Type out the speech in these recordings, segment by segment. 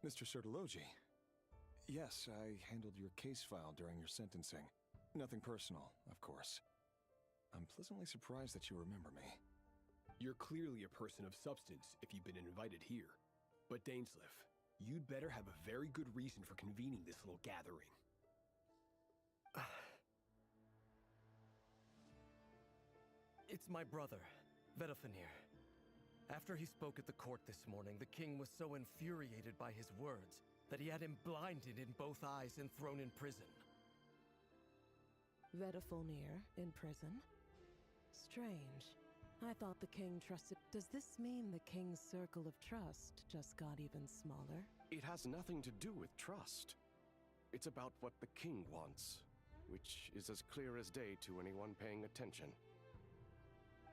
Mr. Sertologi. Yes, I handled your case file during your sentencing. Nothing personal, of course. I'm pleasantly surprised that you remember me. You're clearly a person of substance if you've been invited here. But Dainsleif, you'd better have a very good reason for convening this little gathering. It's my brother, Vedafenir. After he spoke at the court this morning, the king was so infuriated by his words that he had him blinded in both eyes and thrown in prison. Vedafenir in prison? Strange. I thought the king trusted... Does this mean the king's circle of trust just got even smaller? It has nothing to do with trust. It's about what the king wants, which is as clear as day to anyone paying attention.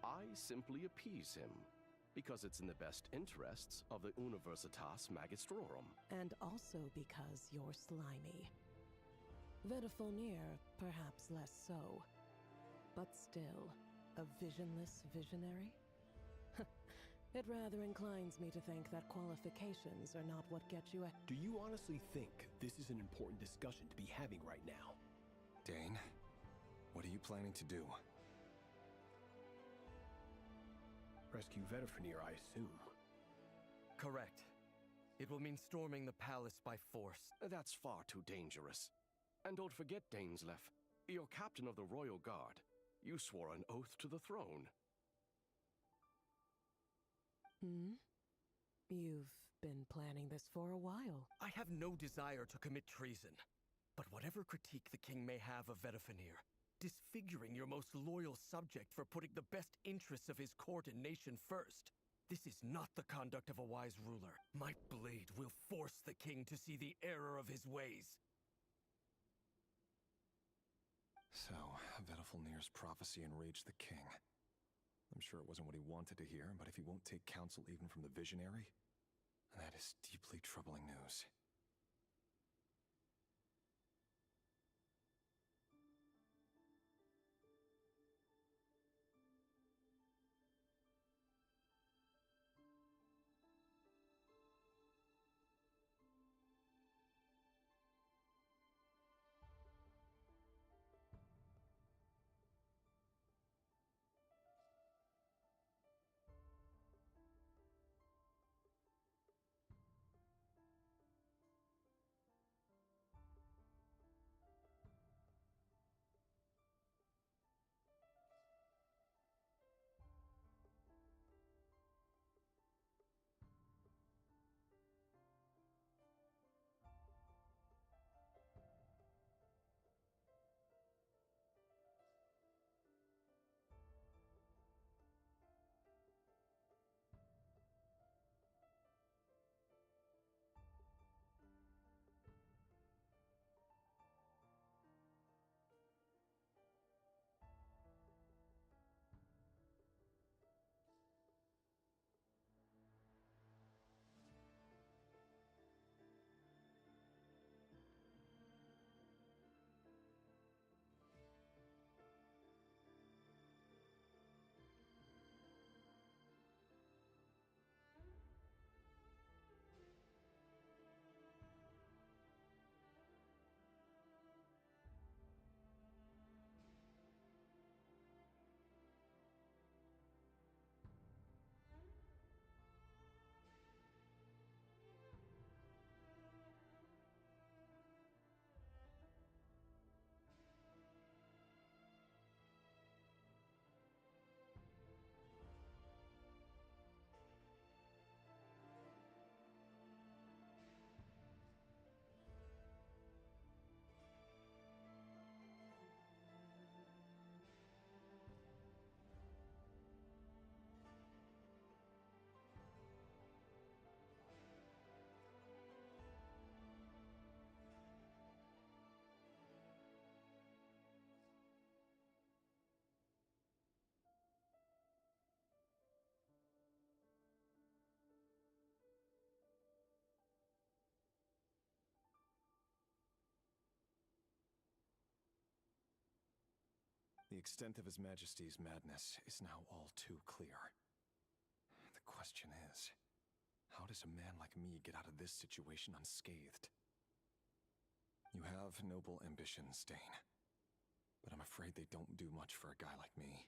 I simply appease him, because it's in the best interests of the Universitas Magistrorum. And also because you're slimy. Vedafenir, perhaps less so. But still, a visionless visionary? It rather inclines me to think that qualifications are not what get you a... Do you honestly think this is an important discussion to be having right now? Dane, what are you planning to do? Rescue Vedafenir, I assume. Correct. It will mean storming the palace by force. That's far too dangerous. And don't forget, Dainsleif, you're captain of the Royal Guard. You swore an oath to the throne. You've been planning this for a while. I have no desire to commit treason. But whatever critique the king may have of Vedafenir, disfiguring your most loyal subject for putting the best interests of his court and nation first, this is not the conduct of a wise ruler. My blade will force the king to see the error of his ways. So, Vedafenir's prophecy enraged the king. I'm sure it wasn't what he wanted to hear, but if he won't take counsel even from the visionary, that is deeply troubling news. The extent of His Majesty's madness is now all too clear. The question is, how does a man like me get out of this situation unscathed? You have noble ambitions, Dane. But I'm afraid they don't do much for a guy like me.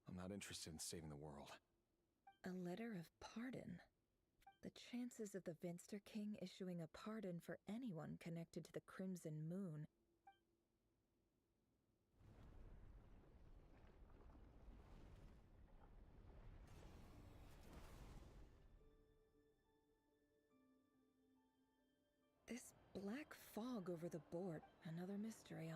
I'm not interested in saving the world. A letter of pardon? The chances of the Vinster King issuing a pardon for anyone connected to the Crimson Moon. This black fog over the board, another mystery.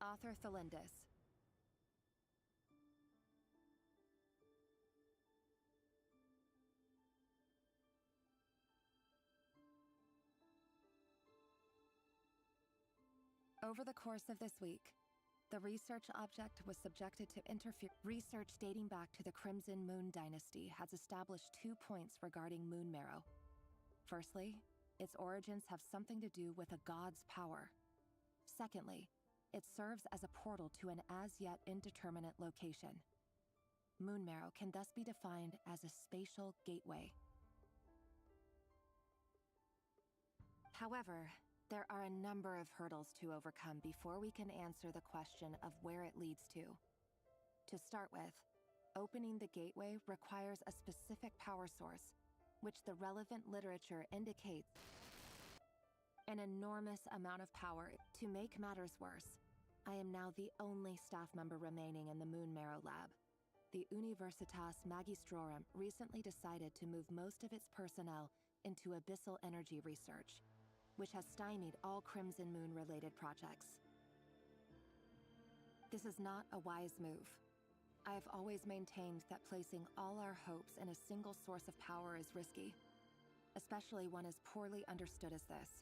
Author Thelindis. Over the course of this week, the research object was subjected to research dating back to the Crimson Moon Dynasty has established 2 points regarding moon marrow. Firstly, its origins have something to do with a god's power. Secondly, it serves as a portal to an as-yet indeterminate location. Moon marrow can thus be defined as a spatial gateway. However, there are a number of hurdles to overcome before we can answer the question of where it leads to. To start with, opening the gateway requires a specific power source, which the relevant literature indicates an enormous amount of power. To make matters worse, I am now the only staff member remaining in the Moon Marrow Lab. The Universitas Magistrorum recently decided to move most of its personnel into abyssal energy research, which has stymied all Crimson Moon-related projects. This is not a wise move. I have always maintained that placing all our hopes in a single source of power is risky, especially one as poorly understood as this.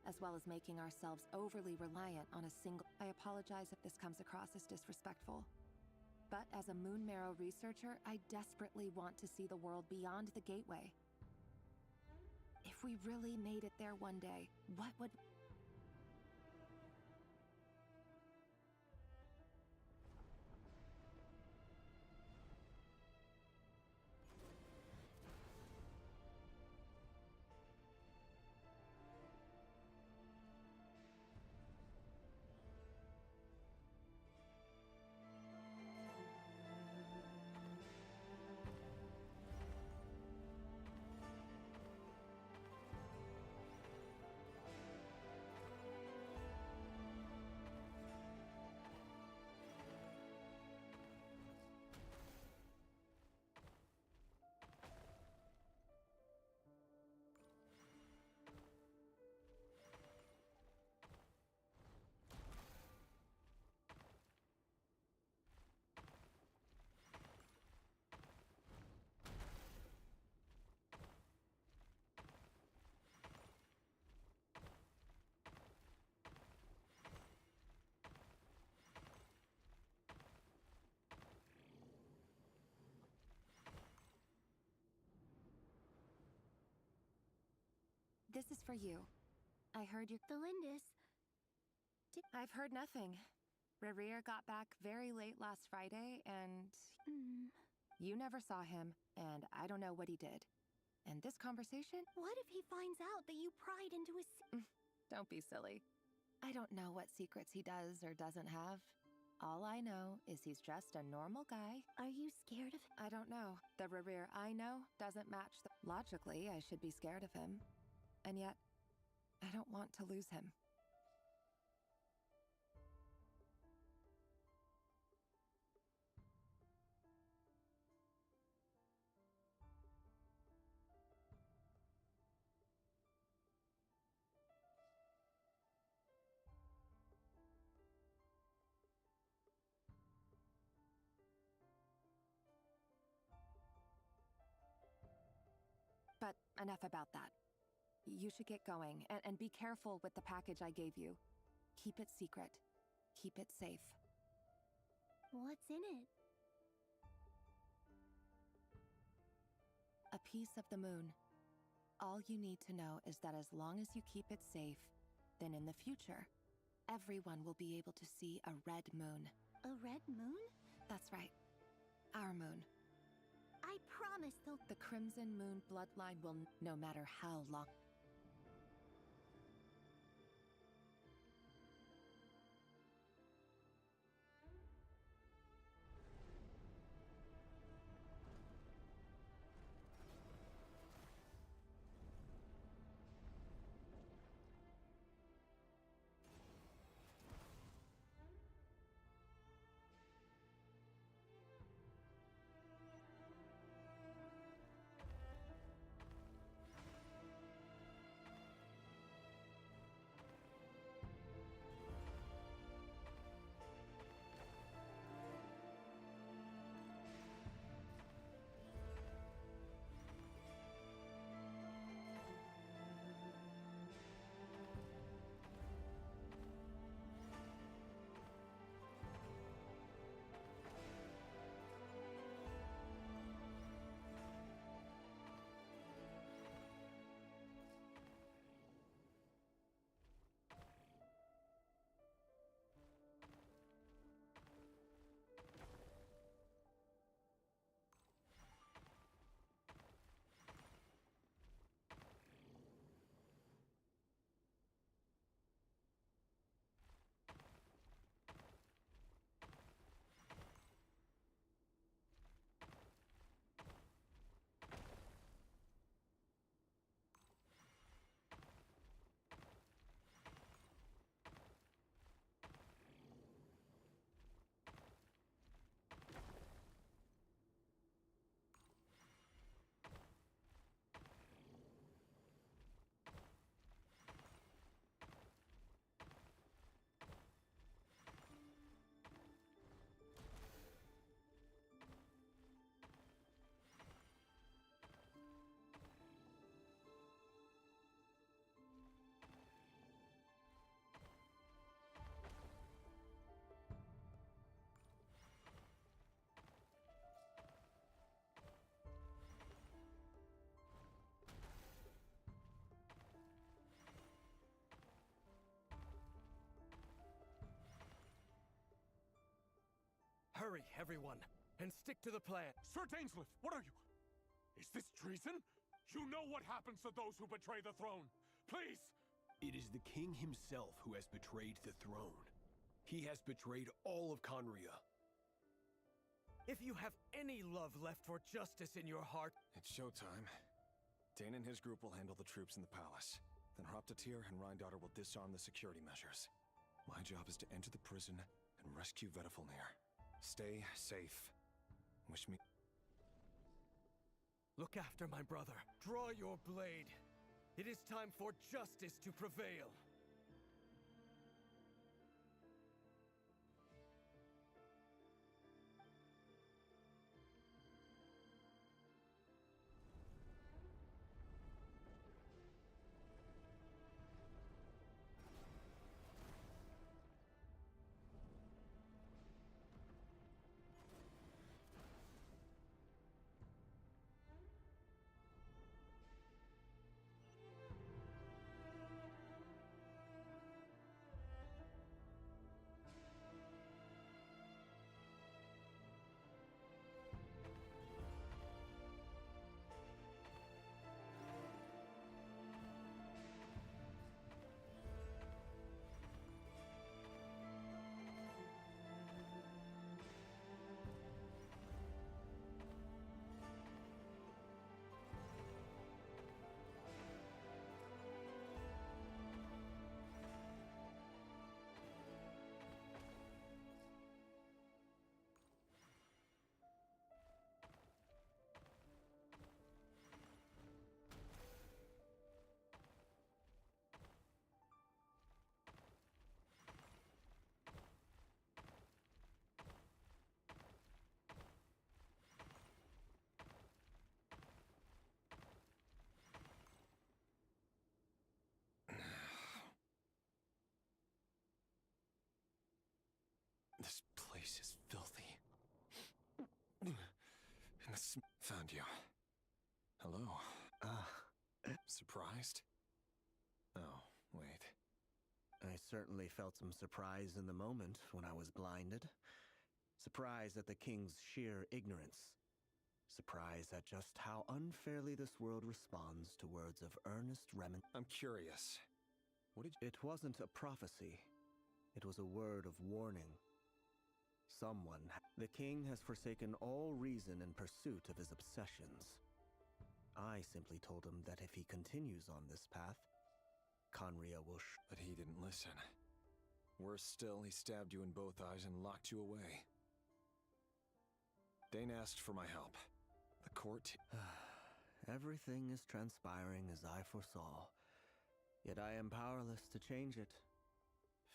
as well as making ourselves overly reliant on a single. I apologize if this comes across as disrespectful. But as a Moon Marrow researcher, I desperately want to see the world beyond the gateway. If we really made it there one day, what would... This is for you. I heard you... The Lindis. I've heard nothing. Rerir got back very late last Friday, and... You never saw him, and I don't know what he did. And this conversation... What if he finds out that you pried into his... Don't be silly. I don't know what secrets he does or doesn't have. All I know is he's just a normal guy. Are you scared of him? I don't know. The Rerir I know doesn't match the... Logically, I should be scared of him. And yet, I don't want to lose him. But enough about that. You should get going, and be careful with the package I gave you. Keep it secret. Keep it safe. What's in it? A piece of the moon. All you need to know is that as long as you keep it safe, then in the future, everyone will be able to see a red moon. A red moon? That's right. Our moon. I promise they'll... The Crimson Moon bloodline will, no matter how long... Hurry, everyone, and stick to the plan. Sir Dainsleif, what are you? Is this treason? You know what happens to those who betray the throne. Please! It is the king himself who has betrayed the throne. He has betrayed all of Conria. If you have any love left for justice in your heart... It's showtime. Dane and his group will handle the troops in the palace. Then Hraptatyr and Rhindaughter will disarm the security measures. My job is to enter the prison and rescue Vedifalnir. Stay safe. Wish me... Look after my brother. Draw your blade. It is time for justice to prevail. This place is filthy. And the found you. Hello. Surprised? Oh, wait. I certainly felt some surprise in the moment when I was blinded. Surprise at the king's sheer ignorance. Surprise at just how unfairly this world responds to words of earnest I'm curious. What did It wasn't a prophecy. It was a word of warning. The king has forsaken all reason in pursuit of his obsessions. I simply told him that if he continues on this path, Conria will But he didn't listen. Worse still, he stabbed you in both eyes and locked you away. Dane asked for my help. The court... Everything is transpiring as I foresaw. Yet I am powerless to change it.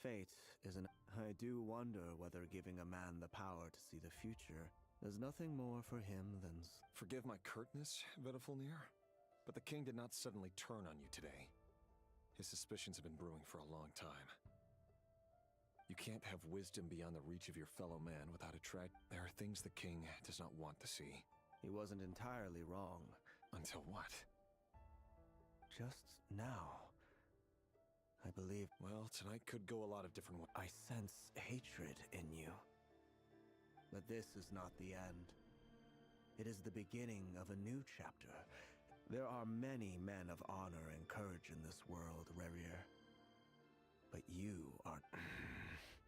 Fate isn't... I do wonder whether giving a man the power to see the future is nothing more for him than... Forgive my curtness, Vedifalnir, but the king did not suddenly turn on you today. His suspicions have been brewing for a long time. You can't have wisdom beyond the reach of your fellow man without a There are things the king does not want to see. He wasn't entirely wrong. Until what? Just now. I believe... Well, tonight could go a lot of different ways. I sense hatred in you. But this is not the end. It is the beginning of a new chapter. There are many men of honor and courage in this world, Rerir. But you are...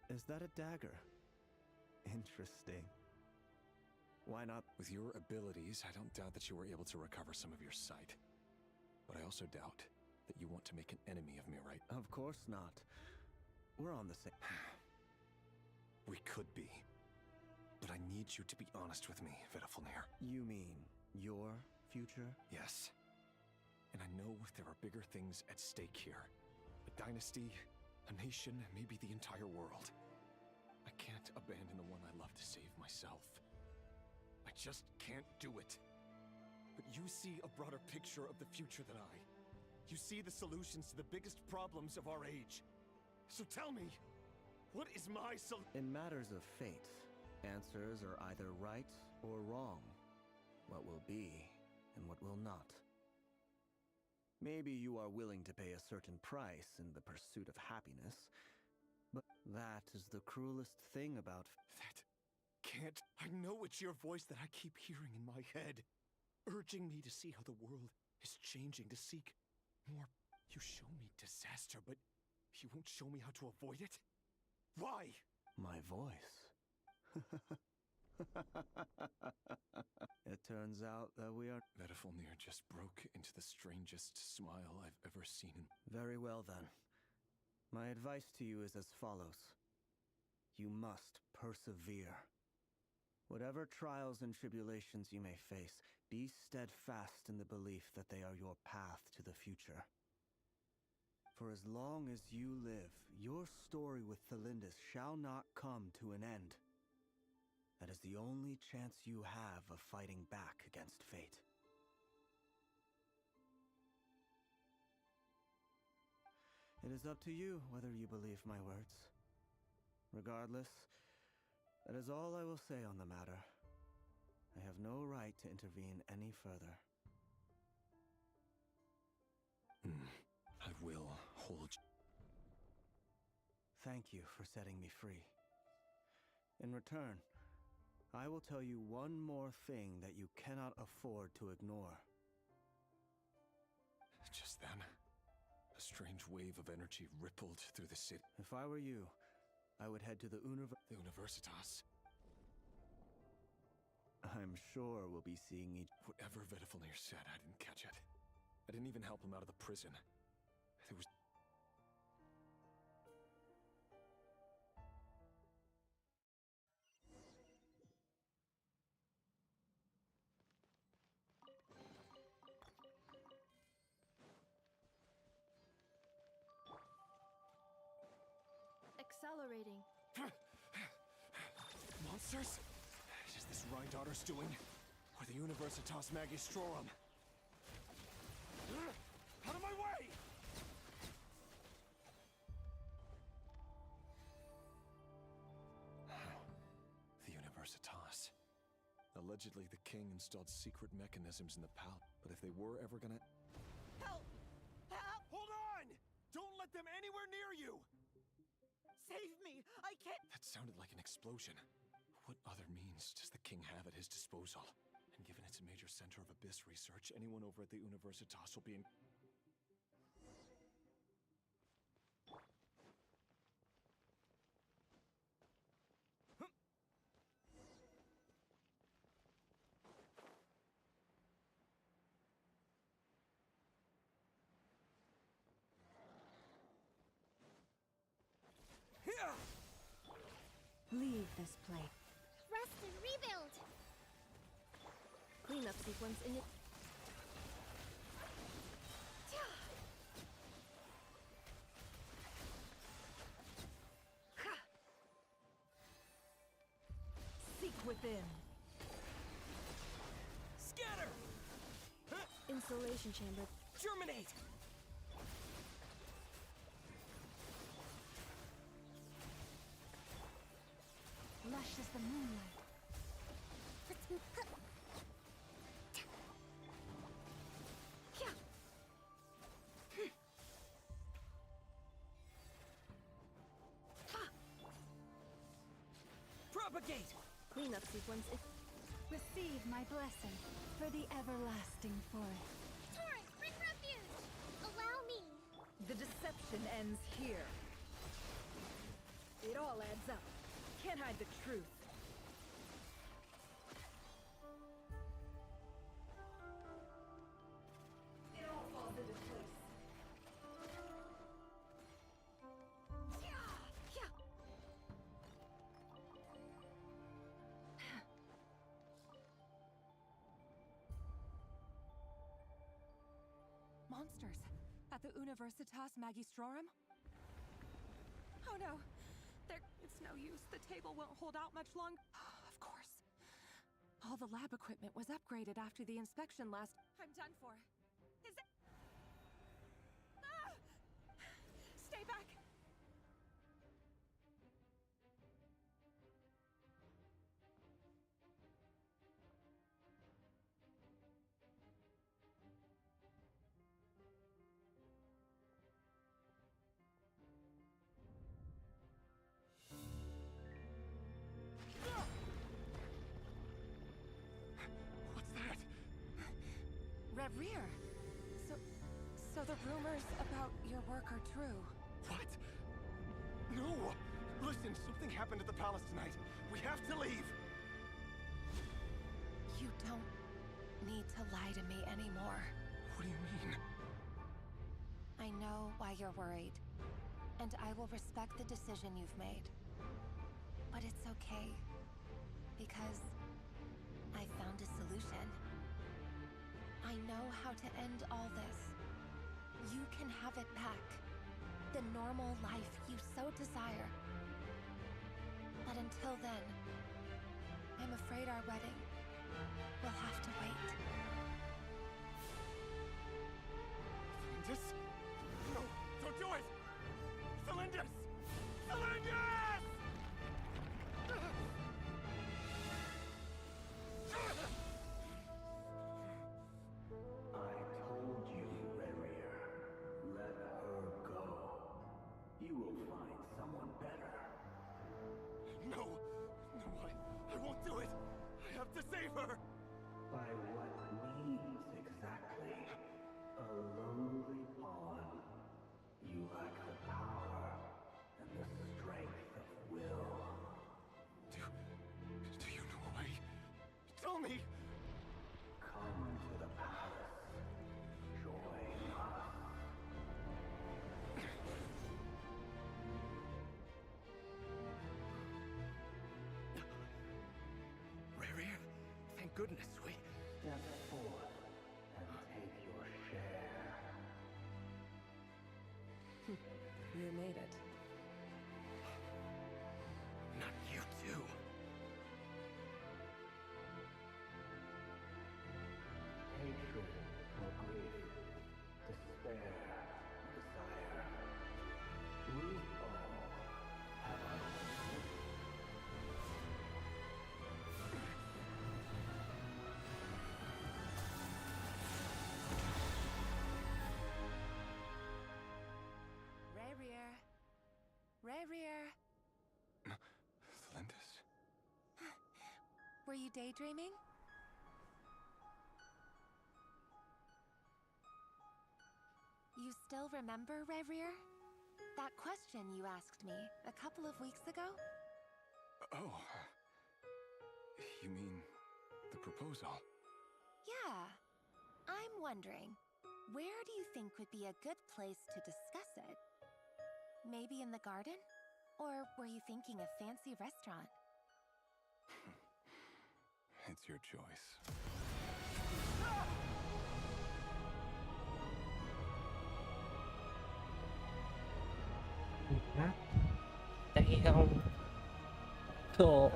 Is that a dagger? Interesting. Why not? With your abilities, I don't doubt that you were able to recover some of your sight. But I also doubt that you want to make an enemy of me, right? Of course not. We're on the same... We could be. But I need you to be honest with me, Vedifalnir. You mean your future? Yes. And I know there are bigger things at stake here. A dynasty, a nation, maybe the entire world. I can't abandon the one I love to save myself. I just can't do it. But you see a broader picture of the future than I. You see the solutions to the biggest problems of our age. So tell me, what is my In matters of fate, answers are either right or wrong. What will be and what will not. Maybe you are willing to pay a certain price in the pursuit of happiness, but that is the cruelest thing about... That can't. I know it's your voice that I keep hearing in my head, urging me to see how the world is changing, to seek more. You show me disaster, but you won't show me how to avoid it? Why? My voice. It turns out that we are... Vedifalnir just broke into the strangest smile I've ever seen. Very well, then. My advice to you is as follows. You must persevere. Whatever trials and tribulations you may face, be steadfast in the belief that they are your path to the future. For as long as you live, your story with Thelindis shall not come to an end. That is the only chance you have of fighting back against fate. It is up to you whether you believe my words. Regardless, that is all I will say on the matter. I have no right to intervene any further. I will hold... Thank you for setting me free. In return, I will tell you one more thing that you cannot afford to ignore. Just then, a strange wave of energy rippled through the city. If I were you, I would head to the Universitas. I'm sure we'll be seeing each... Whatever Vedifalnir said, I didn't catch it. I didn't even help him out of the prison. There was... Accelerating. Monsters? Is this Rhydotter's doing? Or the Universitas Magistrorum? Out of my way! The Universitas. Allegedly, the king installed secret mechanisms in the palace. But if they were ever gonna... Help! Help! Hold on! Don't let them anywhere near you! Save me! I can't... That sounded like an explosion. What other means does the king have at his disposal? And given it's a major center of abyss research, anyone over at the Universitas will be in... Leave this place. Rest and rebuild. Cleanup sequence in it. Seek within. Scatter! Insulation chamber. Germinate! Lush as the moonlight. Propagate! Cleanup sequence is... Receive my blessing for the everlasting forest. Torrent, bring refuge! Allow me. The deception ends here. It all adds up. Can't hide the truth. It all falls into place. Monsters at the Universitas Magistrorum? Oh no, it's no use. The table won't hold out much longer. Of course. All the lab equipment was upgraded after the inspection last... I'm done for. Is it... Ah! Stay back! Rear. So the rumors about your work are true. What? No! Listen, something happened at the palace tonight. We have to leave! You don't need to lie to me anymore. What do you mean? I know why you're worried, and I will respect the decision you've made. But it's okay, because I found a solution. I know how to end all this. You can have it back. The normal life you so desire. But until then, I'm afraid our wedding will have to wait. This? No, don't do it! Cylinders! Cylinders! I told you, Rerir. Let her go. You will find someone better. No! No, I won't do it! I have to save her! By what means exactly? A lowly pawn. You lack the power and the strength of will. Do you know why? Tell me! Come to the palace. Join us. Rerir, thank goodness we... Step forth and take your share. You made it. Not you too. Hatred or grief, despair or desire. We all have our own. Rear. Cylinders? Were you daydreaming? You still remember, Reir? That question you asked me a couple of weeks ago? Oh. You mean the proposal? Yeah. I'm wondering, where do you think would be a good place to discuss it? Maybe in the garden? Or were you thinking a fancy restaurant? It's your choice. Damn. Oh.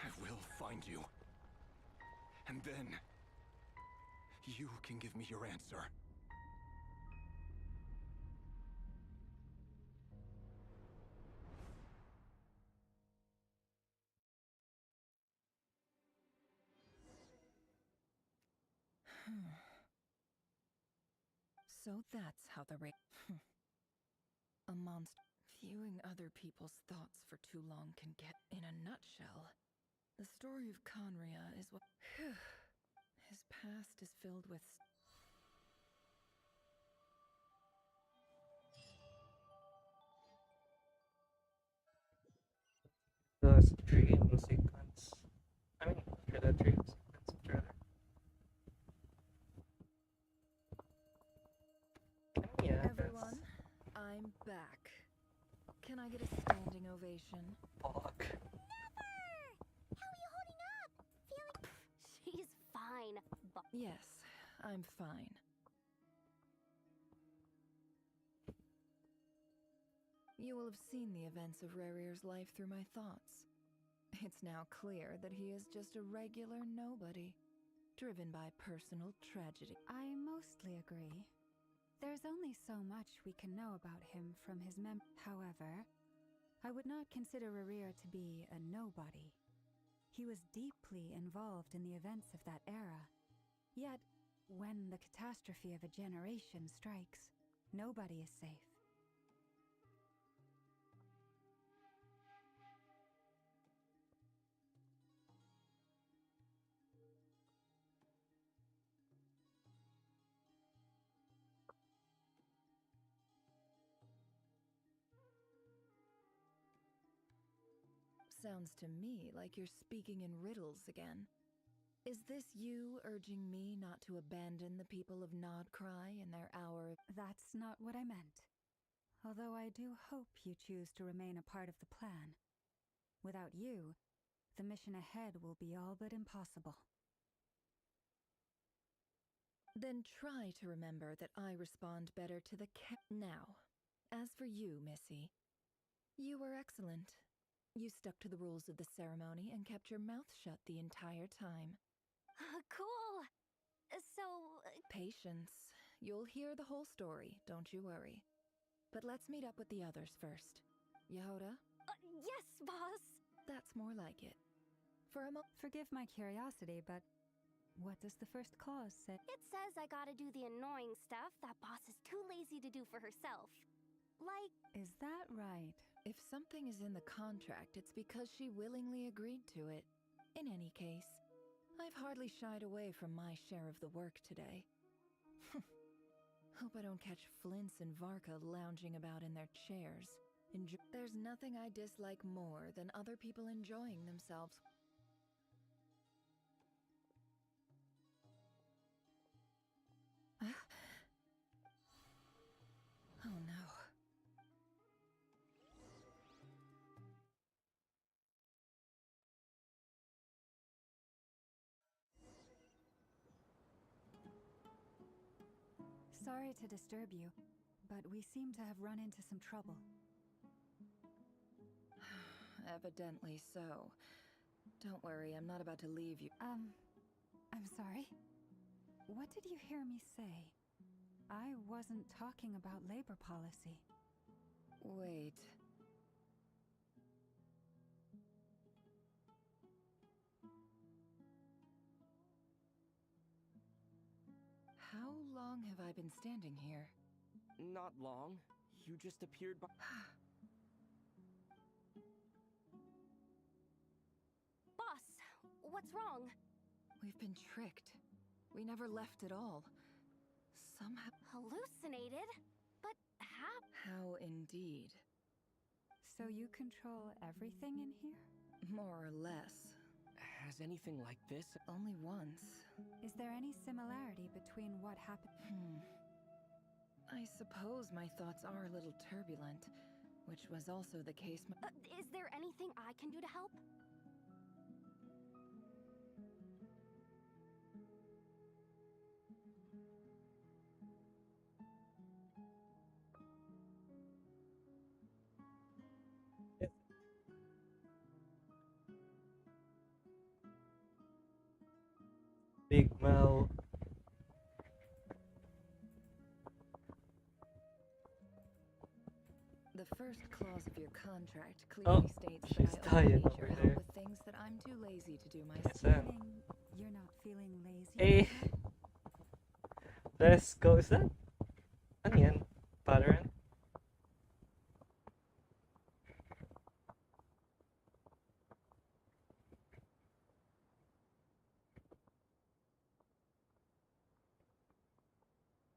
I will find you. And then, you can give me your answer. So that's how the a monster. Viewing other people's thoughts for too long can get... In a nutshell, the story of Conria is what... His past is filled with... The dream sequence. I mean, for the dream sequence, rather. Yeah, Everyone, I'm back. Can I get a standing ovation? Fuck. How are you holding up? Feeling... She's fine, but... Yes, I'm fine. You You will have seen the events of Rerir's life through my thoughts. It's now clear that he is just a regular nobody, driven by personal tragedy. I mostly agree. There's only so much we can know about him from his However, I would not consider Rerir to be a nobody. He was deeply involved in the events of that era. Yet, when the catastrophe of a generation strikes, nobody is safe. Sounds to me like you're speaking in riddles again. Is this you urging me not to abandon the people of Nodcry in their hour of... That's not what I meant. Although I do hope you choose to remain a part of the plan. Without you, the mission ahead will be all but impossible. Then try to remember that I respond better to the Now, as for you, Missy, you were excellent. You stuck to the rules of the ceremony and kept your mouth shut the entire time. Cool! So... Patience. You'll hear the whole story, don't you worry. But let's meet up with the others first. Yehoda? Yes, boss! That's more like it. Forgive my curiosity, but what does the first clause say? It says I gotta do the annoying stuff that boss is too lazy to do for herself. Like... Is that right? If something is in the contract, it's because she willingly agreed to it. In any case, I've hardly shied away from my share of the work today. Hope I don't catch Flints and Varka lounging about in their chairs. There's nothing I dislike more than other people enjoying themselves. Oh no. Sorry to disturb you, but we seem to have run into some trouble. Evidently so. Don't worry, I'm not about to leave you. I'm sorry? What did you hear me say? I wasn't talking about labor policy. Wait. How long have I been standing here? Not long. You just appeared by... Boss, what's wrong? We've been tricked. We never left at all. Somehow... Hallucinated? But how? How indeed. So you control everything in here? More or less. Has anything like this... Only once. Is there any similarity between what happened? I suppose my thoughts are a little turbulent, which was also the case... Is there anything I can do to help? Big Mel. The first clause of your contract clearly states she's that I only dying need over your there. help with things that I'm too lazy to do myself. Meaning you're not feeling lazy? Hey! Let's go. Is that? Ano yan? Pattern?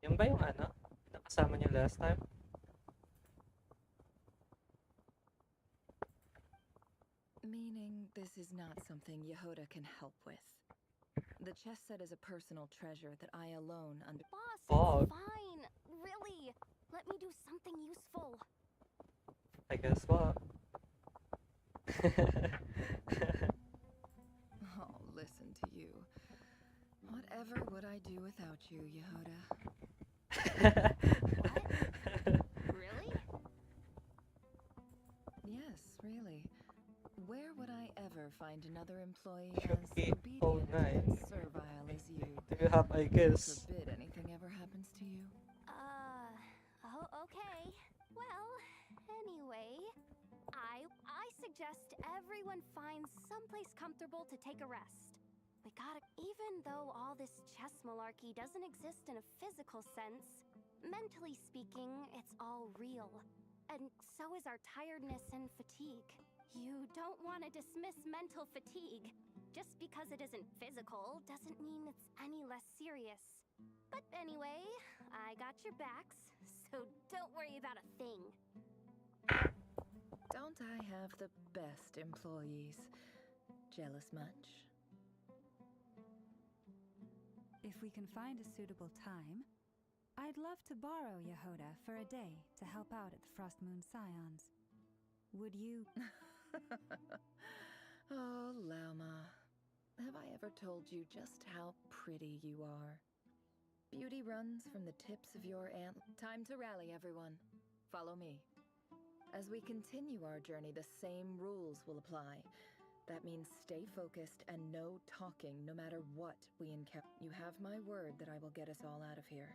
Yan ba yung ano? Nakasama niyo last time? Meaning this is not something Yehoda can help with. The chess set is a personal treasure that I alone Boss, Fog. it's fine. Really. Let me do something useful. I guess what? Oh, listen to you. Whatever would I do without you, Yehoda? Really? never find another employee Should as be obedient so and nice. servile as you. Do you have, I guess? Forbid anything ever happens to you. Oh, okay. Well, anyway, I suggest everyone finds someplace comfortable to take a rest. We gotta, even though all this chess malarkey doesn't exist in a physical sense, mentally speaking, it's all real. And so is our tiredness and fatigue. You don't want to dismiss mental fatigue. Just because it isn't physical doesn't mean it's any less serious. But anyway, I got your backs, so don't worry about a thing. Don't I have the best employees? Jealous much? If we can find a suitable time, I'd love to borrow Yehoda for a day to help out at the Frost Moon Scions. Would you? Oh, Lama. Have I ever told you just how pretty you are? Beauty runs from the tips of your Time to rally, everyone. Follow me. As we continue our journey, the same rules will apply. That means stay focused and no talking no matter what we encounter. You have my word that I will get us all out of here.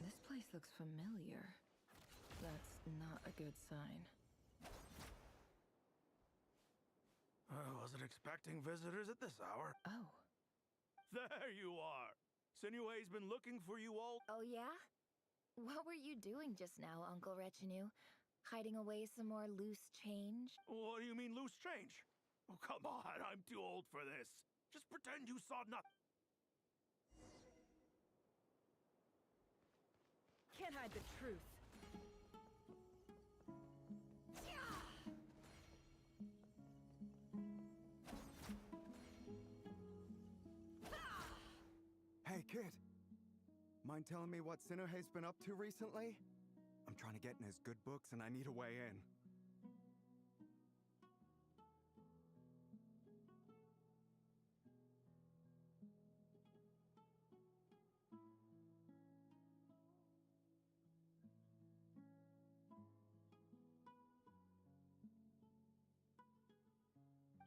This place looks familiar. That's not a good sign. I wasn't expecting visitors at this hour. Oh. There you are! Sinue's been looking for you all. Oh, yeah? What were you doing just now, Uncle Retinue? Hiding away some more loose change? What do you mean, loose change? Oh, come on, I'm too old for this. Just pretend you saw nothing. Can't hide the truth. Hey, kid. Mind telling me what Sinuhe's been up to recently? I'm trying to get in his good books and I need a way in.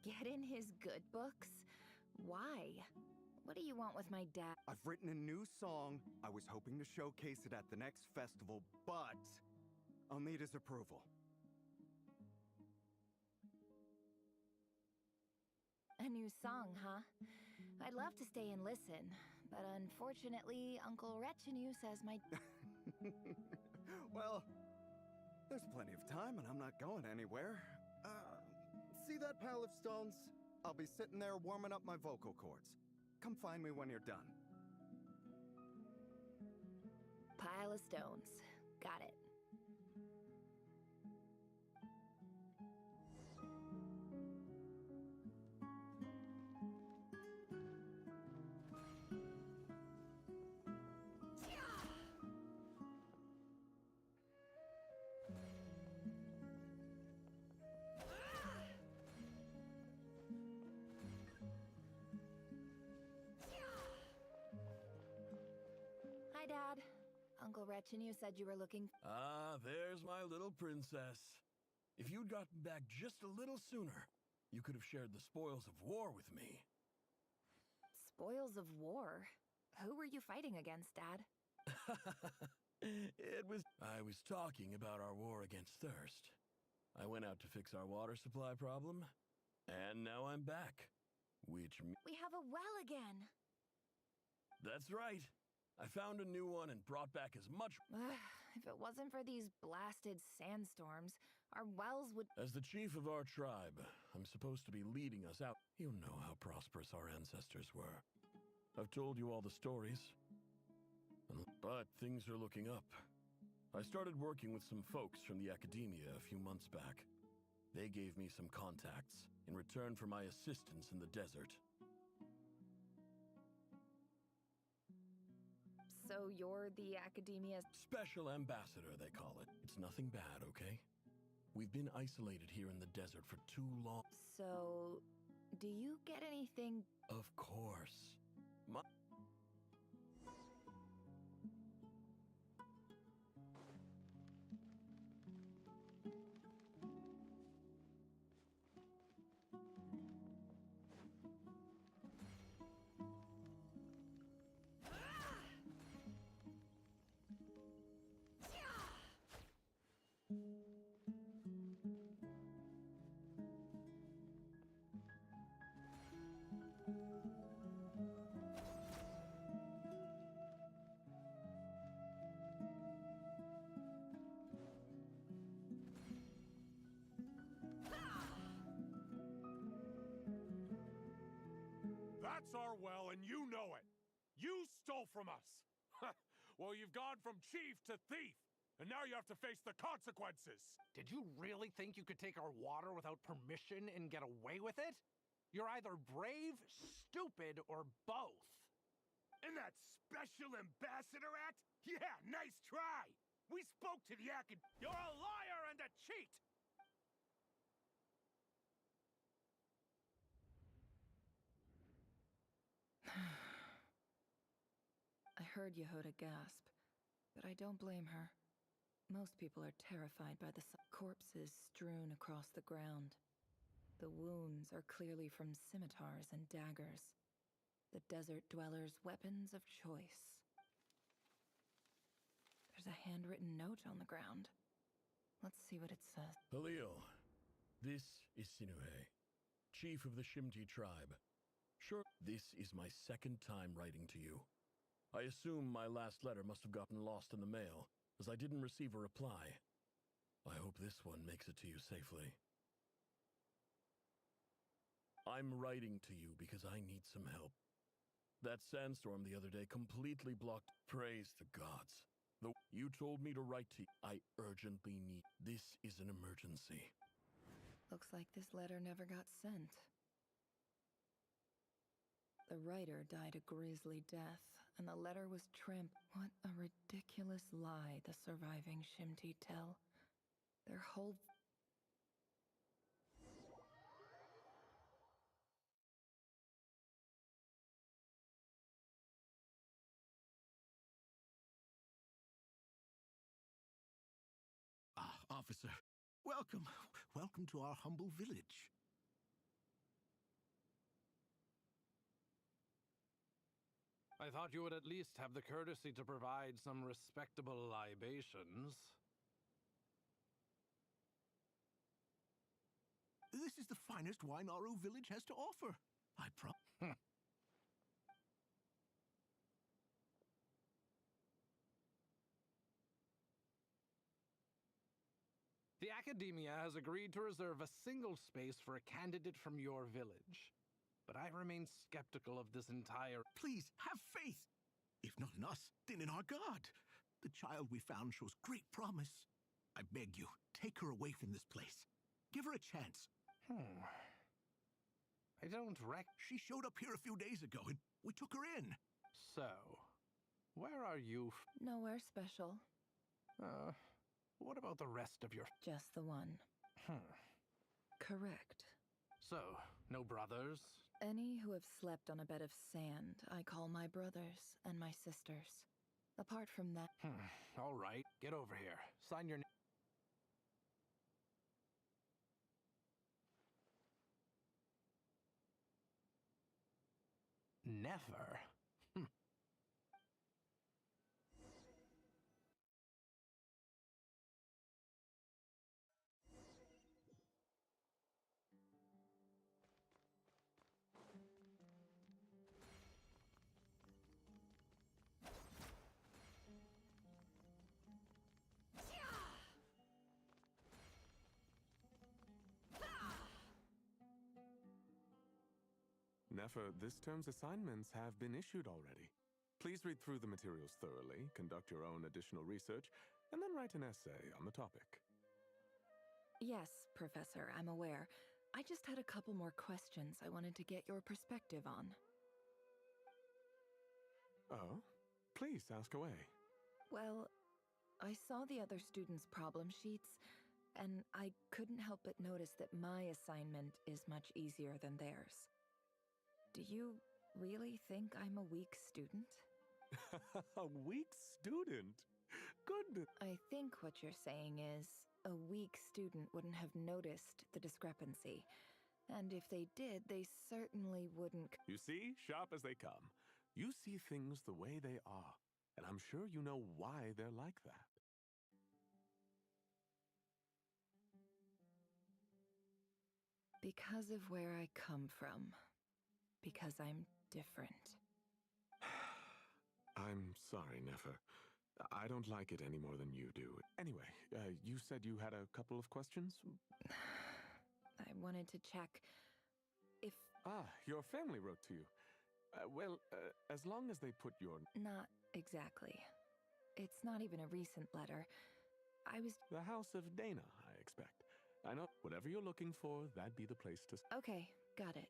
Get in his good books? Why? What do you want with my dad? I've written a new song. I was hoping to showcase it at the next festival, but I'll need his approval. A new song, huh? I'd love to stay and listen, but unfortunately, Uncle Retinue says my... Well, there's plenty of time and I'm not going anywhere. See that pile of stones? I'll be sitting there warming up my vocal cords. Come find me when you're done. Pile of stones. Got it. Hi, Dad. Uncle Retinue said you were looking... Ah, there's my little princess. If you'd gotten back just a little sooner, you could have shared the spoils of war with me. Spoils of war? Who were you fighting against, Dad? I was talking about our war against thirst. I went out to fix our water supply problem, and now I'm back. We have a well again! That's right. I found a new one and brought back as much... If it wasn't for these blasted sandstorms, our wells would... As the chief of our tribe, I'm supposed to be leading us out. You know how prosperous our ancestors were. I've told you all the stories. But things are looking up. I started working with some folks from the academia a few months back. They gave me some contacts in return for my assistance in the desert. So you're the academia's... Special ambassador, they call it. It's nothing bad, okay? We've been isolated here in the desert for too long. So, do you get anything? Of course. My That's our well, and you know it! You stole from us! Well, you've gone from chief to thief, and now you have to face the consequences! Did you really think you could take our water without permission and get away with it? You're either brave, stupid, or both. And that Special Ambassador Act? Yeah, nice try! We spoke to the You're a liar and a cheat! I heard Yehuda gasp, but I don't blame her. Most people are terrified by the corpses strewn across the ground. The wounds are clearly from scimitars and daggers, the desert dwellers' weapons of choice. There's a handwritten note on the ground. Let's see what it says. Halil, this is Sinuhe, chief of the Shimti tribe. Sure, this is my second time writing to you. I assume my last letter must have gotten lost in the mail, as I didn't receive a reply. I hope this one makes it to you safely. I'm writing to you because I need some help. That sandstorm the other day completely blocked. Praise the gods. You told me to write to you. I urgently need. This is an emergency. Looks like this letter never got sent. The writer died a grisly death, and the letter was What a ridiculous lie the surviving Shimti tell. Their whole... Officer, welcome. Welcome to our humble village. I thought you would at least have the courtesy to provide some respectable libations. This is the finest wine Aru village has to offer. I promise. The Academia has agreed to reserve a single space for a candidate from your village. But I remain skeptical of this entire... Please, have faith. If not in us, then in our God. The child we found shows great promise. I beg you, take her away from this place. Give her a chance. I don't She showed up here a few days ago, and we took her in. So, where are you Nowhere special. What about the rest of your... Just the one. Correct. So, no brothers? Any who have slept on a bed of sand, I call my brothers and my sisters. Apart from that... All right, get over here. Sign your name. Never. Nefer, this term's assignments have been issued already. Please read through the materials thoroughly, conduct your own additional research, and then write an essay on the topic. Yes, Professor, I'm aware. I just had a couple more questions I wanted to get your perspective on. Oh? Please, ask away. Well, I saw the other students' problem sheets, and I couldn't help but notice that my assignment is much easier than theirs. Do you really think I'm a weak student? A weak student? Goodness. I think what you're saying is a weak student wouldn't have noticed the discrepancy. And if they did, they certainly wouldn't. You see, sharp as they come. You see things the way they are, and I'm sure you know why they're like that. Because of where I come from. Because I'm different. I'm sorry, Nefer. I don't like it any more than you do. Anyway, you said you had a couple of questions? I wanted to check if... Ah, your family wrote to you. As long as they put your... Not exactly. It's not even a recent letter. I was... The House of Dana, I expect. I know. Whatever you're looking for, that'd be the place to... Okay, got it.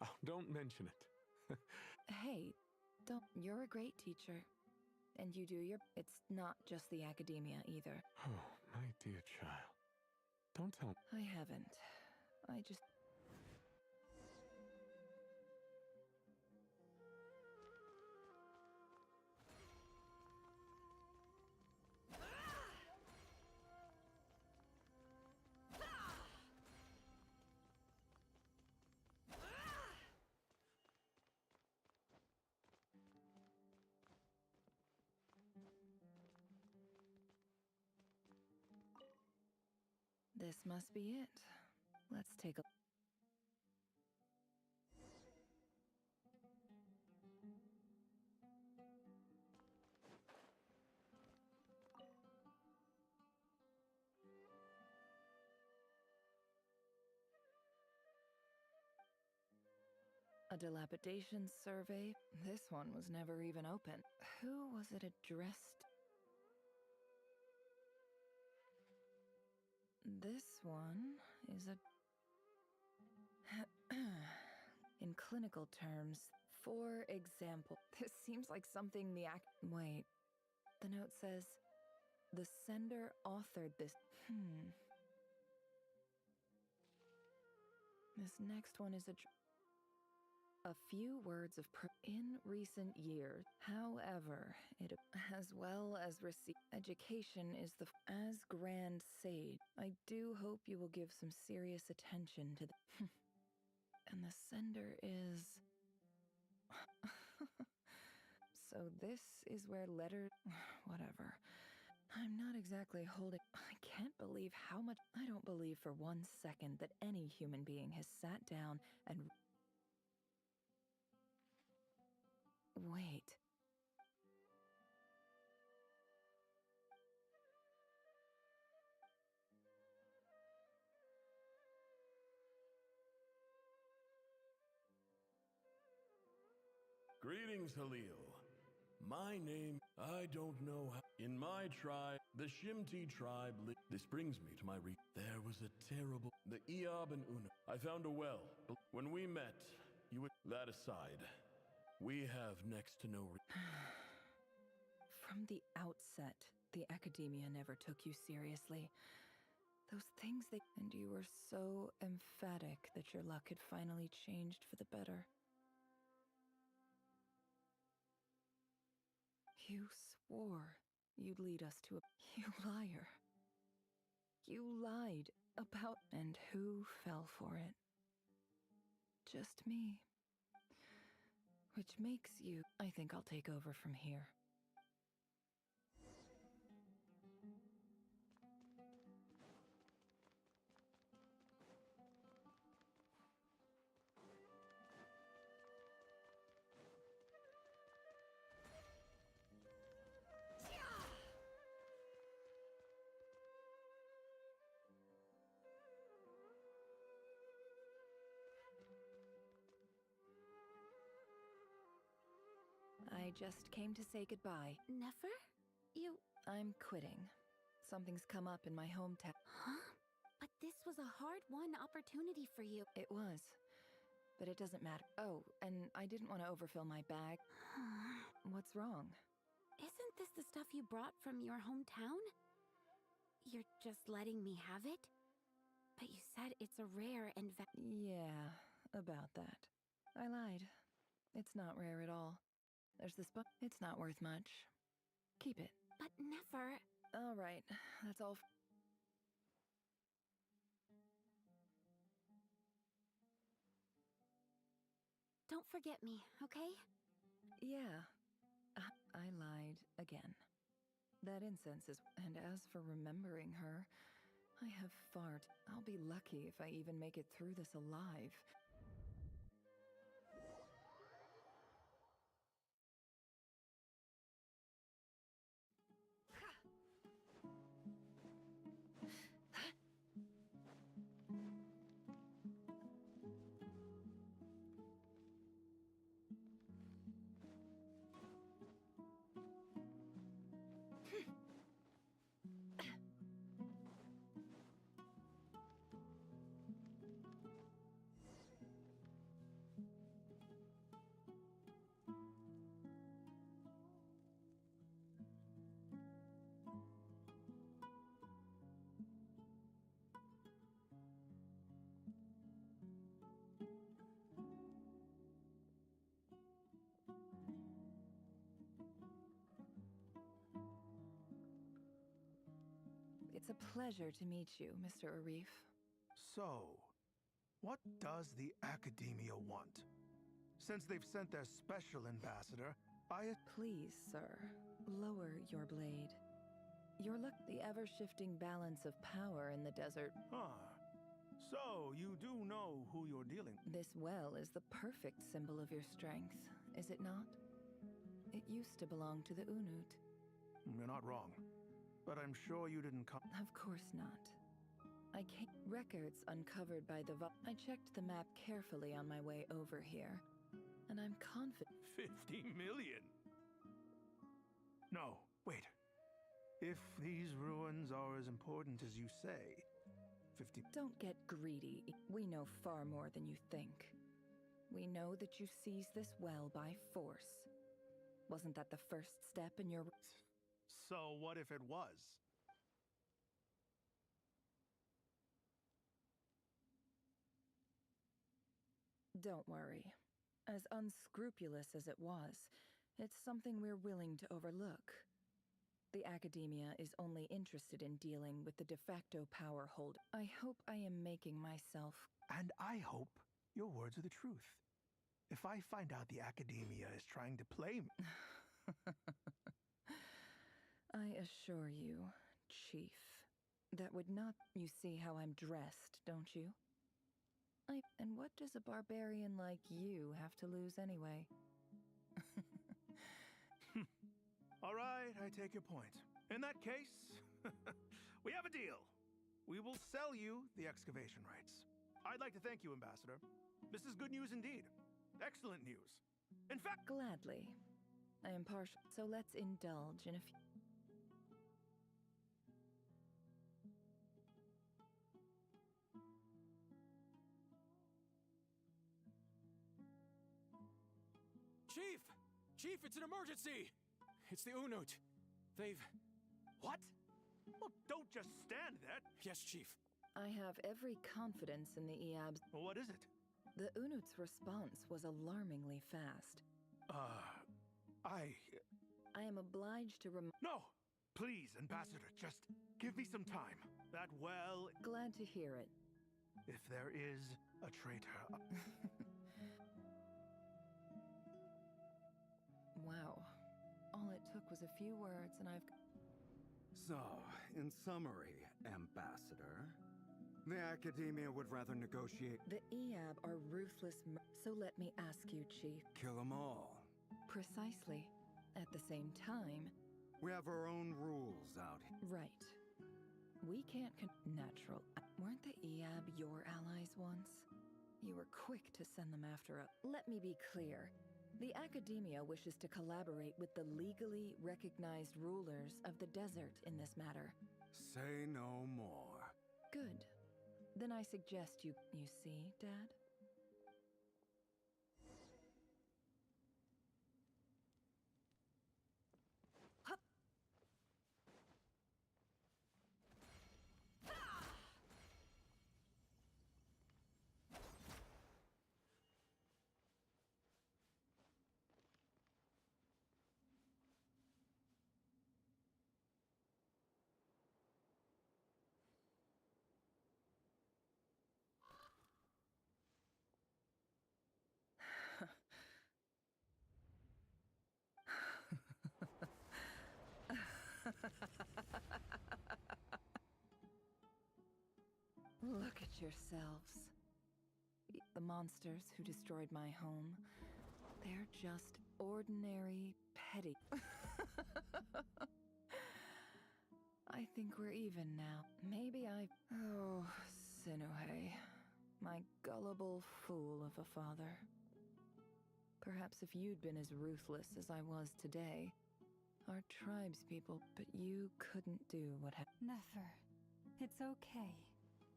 Oh, don't mention it. Hey, don't... You're a great teacher. And you do your... It's not just the academia, either. Oh, my dear child. Don't tell... I haven't. I just... This must be it. Let's take a... A dilapidation survey. This one was never even open. Who was it addressed? This one is a... In clinical terms, for example, this seems like something the Wait. The note says, the sender authored this. This next one is a few words of in recent years. However, it as well as receive education is the as grand sage. I do hope you will give some serious attention to the and the sender is so this is where letters whatever. I'm not exactly holding. I can't believe how much. I don't believe for 1 second that any human being has sat down and wait. Greetings, Halil. My name, I don't know how. In my tribe, the Shimti tribe, this brings me to my there was a terrible, the Eob and Una. I found a well. When we met, you would, that aside, we have next to no From the outset, the academia never took you seriously. Those things they... And you were so emphatic that your luck had finally changed for the better. You swore you'd lead us to a... You liar. You lied about... And who fell for it? Just me. Which makes you... I think I'll take over from here. I just came to say goodbye. Nefer? You... I'm quitting. Something's come up in my hometown. Huh? But this was a hard-won opportunity for you. It was. But it doesn't matter. Oh, and I didn't want to overfill my bag. What's wrong? Isn't this the stuff you brought from your hometown? You're just letting me have it? But you said it's a rare and Yeah, about that. I lied. It's not rare at all. There's this book. It's not worth much. Keep it. But never. All right, that's all. Don't forget me, okay? Yeah, I lied again. That incense is. And as for remembering her, I have I'll be lucky if I even make it through this alive. It's a pleasure to meet you, Mr. Arif. So, what does the Academia want? Since they've sent their special ambassador, Please, sir, lower your blade. The ever-shifting balance of power in the desert. So, you do know who you're dealing with? This well is the perfect symbol of your strength, is it not? It used to belong to the Unut. You're not wrong. But I'm sure you didn't come. Of course not. Records uncovered by the I checked the map carefully on my way over here, and I'm confident. 50 million? No, wait. If these ruins are as important as you say, 50. Don't get greedy. We know far more than you think. We know that you seized this well by force. Wasn't that the first step in your... So what if it was? Don't worry. As unscrupulous as it was, it's something we're willing to overlook. The Academia is only interested in dealing with the de facto power holder. I hope I am making myself... And I hope your words are the truth. If I find out the Academia is trying to play me... I assure you, Chief, that would not... You see how I'm dressed, don't you? And what does a barbarian like you have to lose anyway? All right, I take your point. In that case, we have a deal. We will sell you the excavation rights. I'd like to thank you, Ambassador. This is good news indeed. Excellent news. In fact... Gladly. I am partial, so let's indulge in a few... Chief! Chief, it's an emergency! It's the Unut. They've... What? Well, don't just stand there. Yes, Chief. I have every confidence in the Eabs. What is it? The Unut's response was alarmingly fast. I am obliged to No! Please, Ambassador, just give me some time. That well... Glad to hear it. If there is a traitor... Wow. All it took was a few words and I've... So, in summary, Ambassador, the Academia would rather negotiate... The Eab are ruthless so let me ask you, Chief. Kill them all. Precisely. At the same time... We have our own rules out here. Right. We can't Natural. Weren't the Eab your allies once? You were quick to send them after us. Let me be clear. The Academia wishes to collaborate with the legally recognized rulers of the desert in this matter. Say no more. Good. Then I suggest you see, Dad? yourselves. The monsters who destroyed my home, they're just ordinary, petty. I think we're even now. Maybe Oh, Sinuhe. My gullible fool of a father. Perhaps if you'd been as ruthless as I was today, our tribespeople, but you couldn't do what Nefer, it's okay.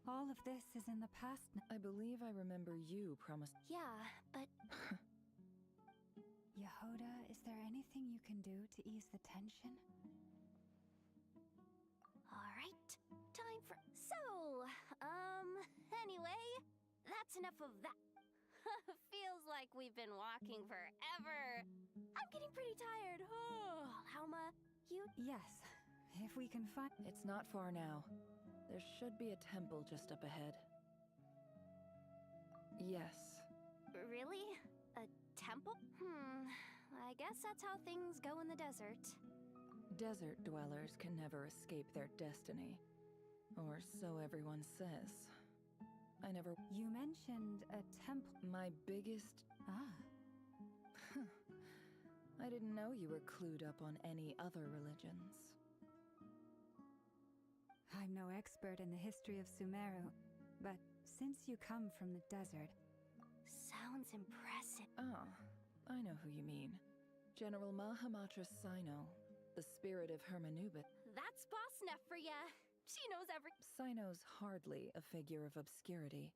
All of this is in the past now. I believe I remember you promised. Yeah, but... Yehoda, is there anything you can do to ease the tension? Alright, time for... anyway, that's enough of that. Feels like we've been walking forever. I'm getting pretty tired. Oh, Lauma, you... Yes, if we can find... It's not far now. There should be a temple just up ahead. Yes. Really? A temple? I guess that's how things go in the desert. Desert dwellers can never escape their destiny. Or so everyone says. I never... You mentioned a temple. My biggest... I didn't know you were clued up on any other religions. I'm no expert in the history of Sumeru, but since you come from the desert... Sounds impressive. Ah, I know who you mean. General Mahamatra Sino, the spirit of Hermanubis. That's Boss Neff for ya. She knows Sino's hardly a figure of obscurity,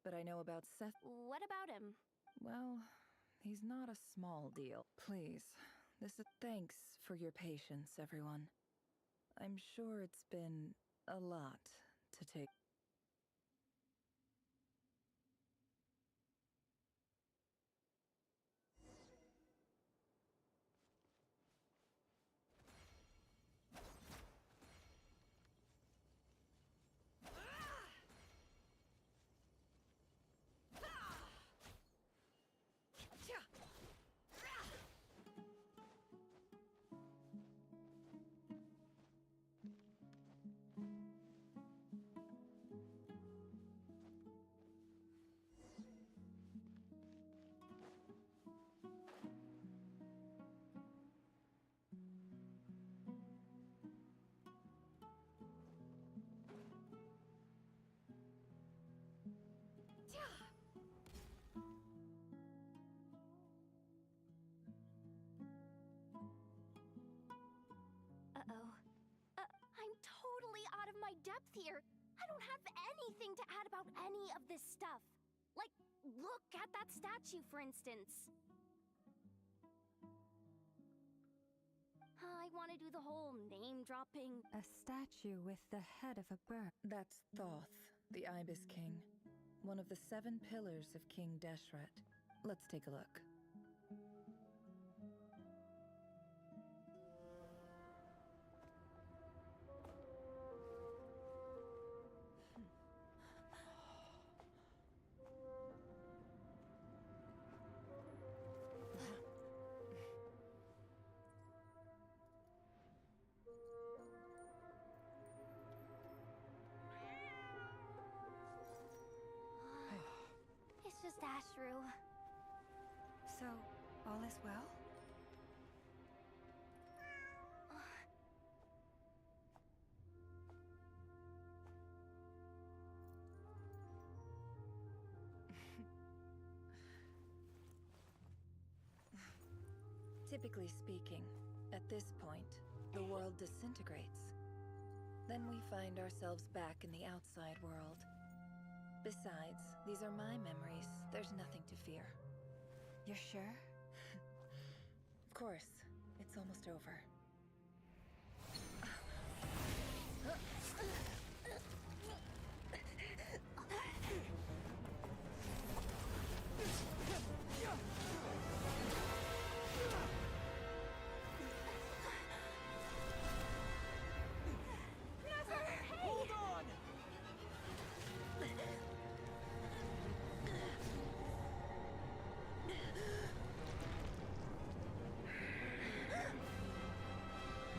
but I know about Seth. What about him? Well, he's not a small deal. Please, thanks for your patience, everyone. I'm sure it's been a lot to take. I'm totally out of my depth here. I don't have anything to add about any of this stuff. Like, look at that statue, for instance. I want to do the whole name-dropping... A statue with the head of a bird. That's Thoth, the Ibis King. One of the 7 pillars of King Deshret. Let's take a look. It's just Ashru. So, all is well? Typically speaking, at this point, the world disintegrates. Then we find ourselves back in the outside world. Besides, these are my memories. There's nothing to fear. You're sure? Of course. It's almost over.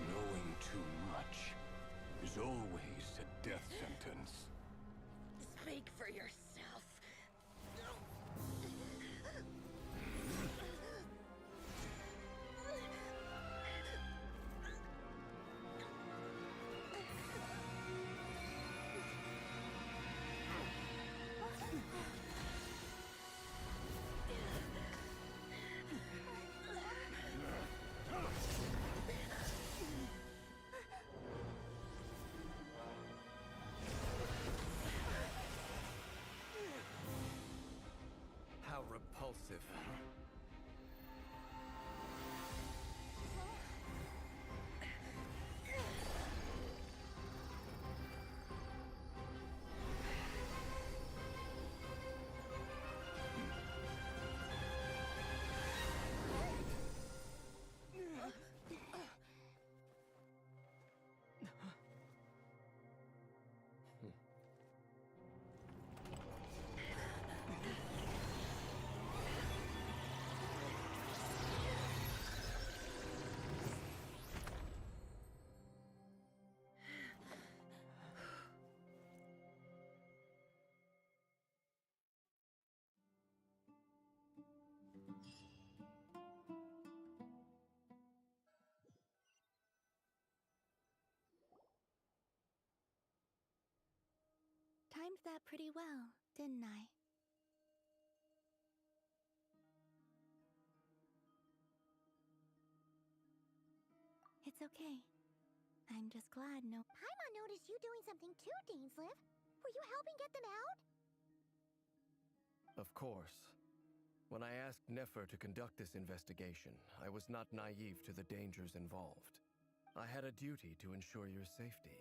Knowing too much is always a repulsive. Timed that pretty well, didn't I? It's okay. I'm just glad no— Paimon noticed you doing something too, Dainsleif. Were you helping get them out? Of course. When I asked Nefer to conduct this investigation, I was not naive to the dangers involved. I had a duty to ensure your safety.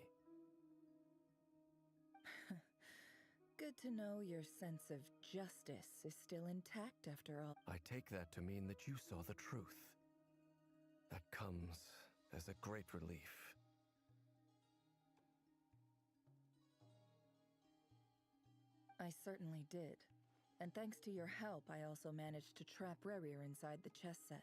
Good to know your sense of justice is still intact after all. I take that to mean that you saw the truth. That comes as a great relief. I certainly did. And thanks to your help, I also managed to trap Rerir inside the chess set.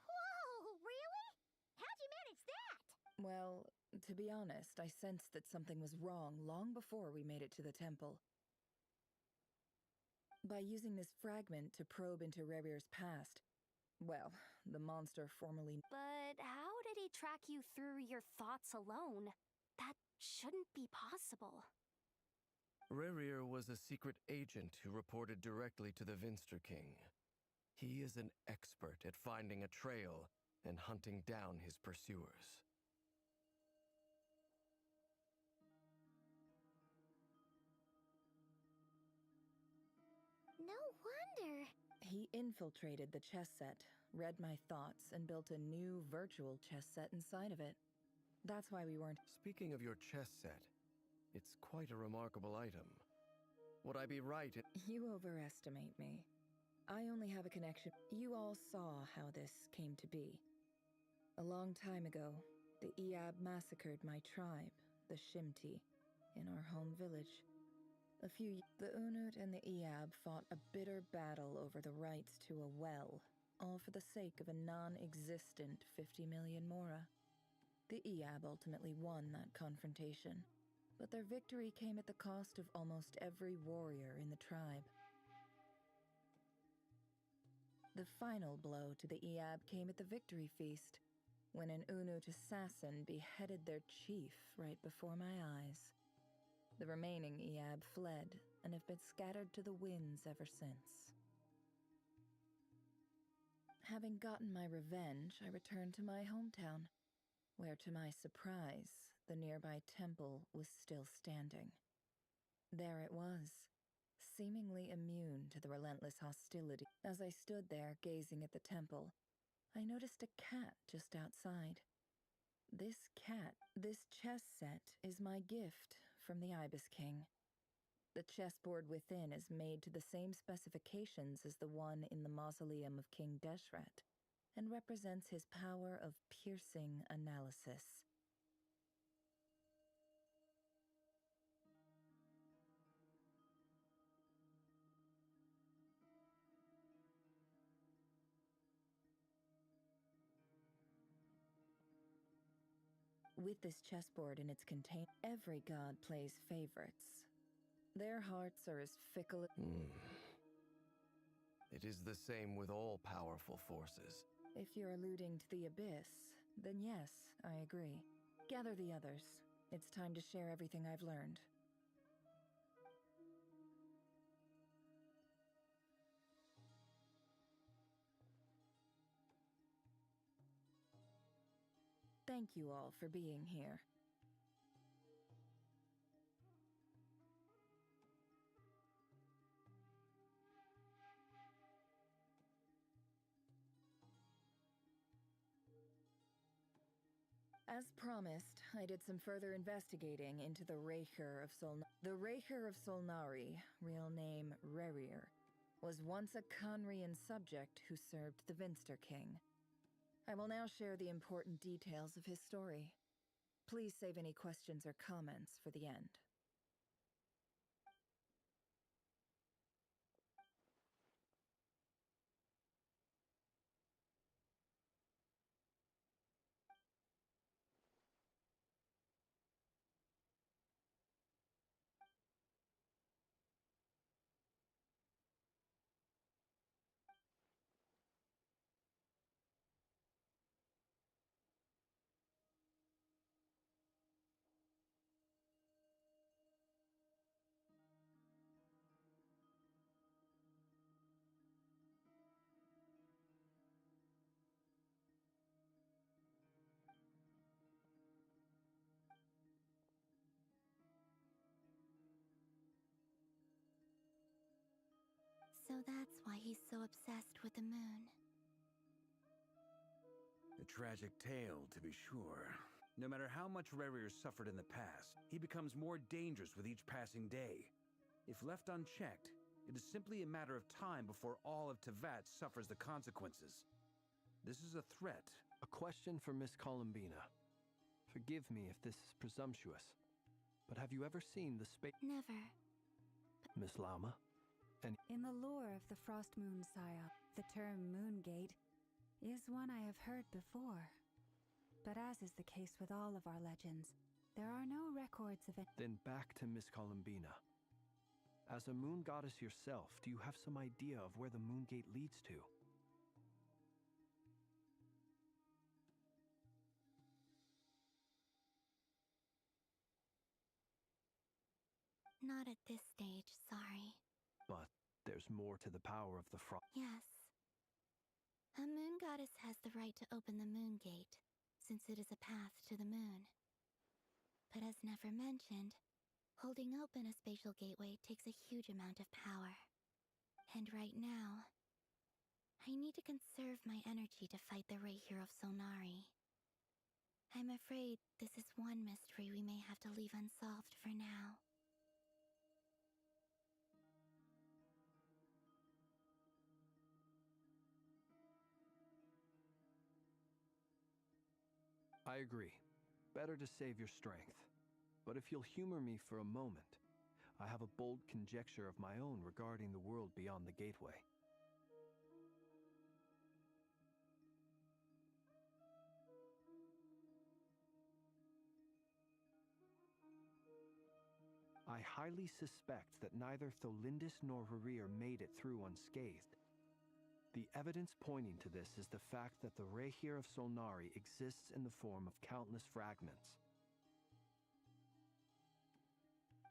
Whoa, really? How'd you manage that? Well, to be honest, I sensed that something was wrong long before we made it to the temple. By using this fragment to probe into Rerir's past, well, the monster formerly— But how did he track you through your thoughts alone? That shouldn't be possible. Rerir was a secret agent who reported directly to the Vinster King. He is an expert at finding a trail and hunting down his pursuers. No wonder. He infiltrated the chess set, read my thoughts, and built a new virtual chess set inside of it. That's why we weren't— Speaking of your chess set, it's quite a remarkable item. Would I be right in— You overestimate me. I only have a connection. You all saw how this came to be. A long time ago, the Eab massacred my tribe, the Shimti, in our home village. The Unut and the Eab fought a bitter battle over the rights to a well, all for the sake of a non-existent 50 million mora. The Eab ultimately won that confrontation, but their victory came at the cost of almost every warrior in the tribe. The final blow to the Eab came at the victory feast, when an Unut assassin beheaded their chief right before my eyes. The remaining Eab fled and have been scattered to the winds ever since. Having gotten my revenge, I returned to my hometown, where to my surprise, the nearby temple was still standing. There it was, seemingly immune to the relentless hostility. As I stood there gazing at the temple, I noticed a cat just outside. This chess set is my gift from the Ibis King. The chessboard within is made to the same specifications as the one in the mausoleum of King Deshret, and represents his power of piercing analysis. With this chessboard and its container, every god plays favorites. Their hearts are as fickle— It is the same with all powerful forces. If you're alluding to the Abyss, then yes, I agree. Gather the others. It's time to share everything I've learned. Thank you all for being here. As promised, I did some further investigating into the Reicher of Solnari, real name Rerir, was once a Conrian subject who served the Vinster King. I will now share the important details of his story. Please save any questions or comments for the end. So that's why he's so obsessed with the moon. A tragic tale, to be sure. No matter how much Rerir suffered in the past, he becomes more dangerous with each passing day. If left unchecked, it is simply a matter of time before all of Teyvat suffers the consequences. This is a threat. A question for Miss Columbina. Forgive me if this is presumptuous, but have you ever seen the space... Never. Miss Lama? In the lore of the Frost Moon Psyop, the term Moongate is one I have heard before. But as is the case with all of our legends, there are no records of it. Then back to Miss Columbina. As a moon goddess yourself, do you have some idea of where the Moongate leads to? Not at this stage, sorry. But there's more to the power of the frost. Yes. A moon goddess has the right to open the moon gate, since it is a path to the moon. But as never mentioned, holding open a spatial gateway takes a huge amount of power. And right now, I need to conserve my energy to fight the Reicher of Solnari. I'm afraid this is one mystery we may have to leave unsolved for now. I agree. Better to save your strength. But if you'll humor me for a moment, I have a bold conjecture of my own regarding the world beyond the gateway. I highly suspect that neither Tholindis nor Rerir made it through unscathed. The evidence pointing to this is the fact that the Reicher of Solnari exists in the form of countless fragments.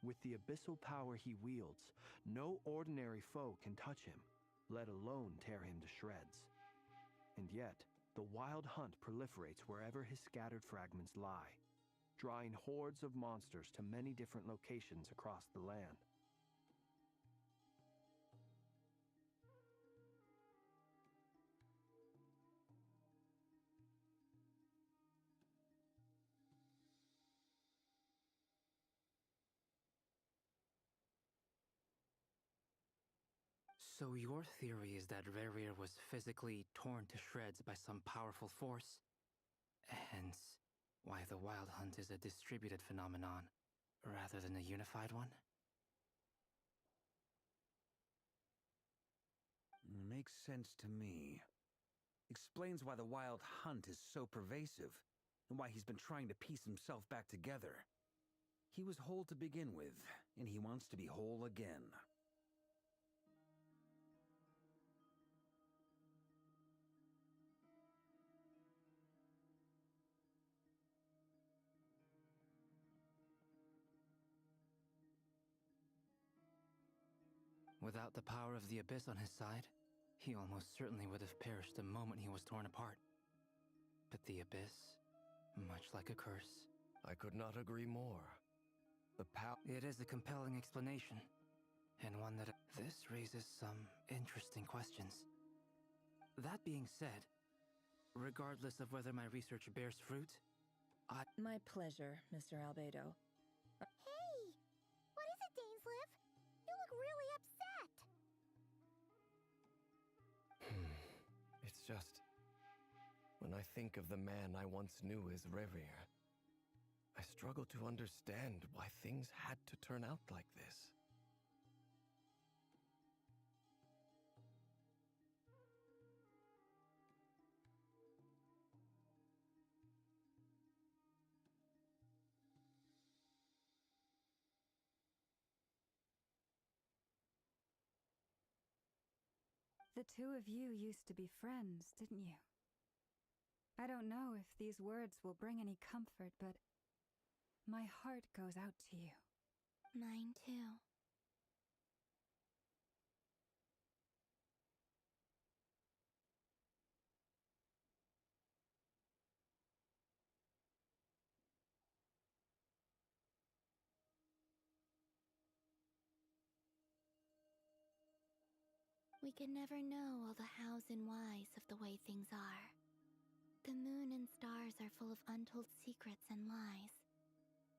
With the abyssal power he wields, no ordinary foe can touch him, let alone tear him to shreds. And yet, the wild hunt proliferates wherever his scattered fragments lie, drawing hordes of monsters to many different locations across the land. So your theory is that Rerir was physically torn to shreds by some powerful force? Hence, why the Wild Hunt is a distributed phenomenon, rather than a unified one? Makes sense to me. Explains why the Wild Hunt is so pervasive, and why he's been trying to piece himself back together. He was whole to begin with, and he wants to be whole again. Without the power of the Abyss on his side, he almost certainly would have perished the moment he was torn apart. But the Abyss, much like a curse. I could not agree more. The power... It is a compelling explanation, and one that... This raises some interesting questions. That being said, regardless of whether my research bears fruit, My pleasure, Mr. Albedo. Hey! What is it, Dainsliv? You look really upset! It's just... When I think of the man I once knew as Revir, I struggle to understand why things had to turn out like this. The two of you used to be friends, didn't you? I don't know if these words will bring any comfort, but my heart goes out to you. Mine too. We can never know all the hows and whys of the way things are. The moon and stars are full of untold secrets and lies,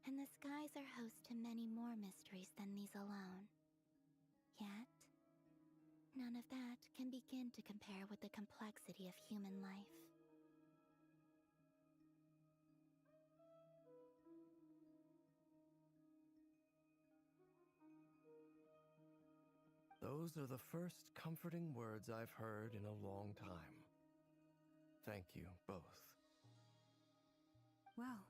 and the skies are host to many more mysteries than these alone. Yet, none of that can begin to compare with the complexity of human life. Those are the first comforting words I've heard in a long time. Thank you, both. Well,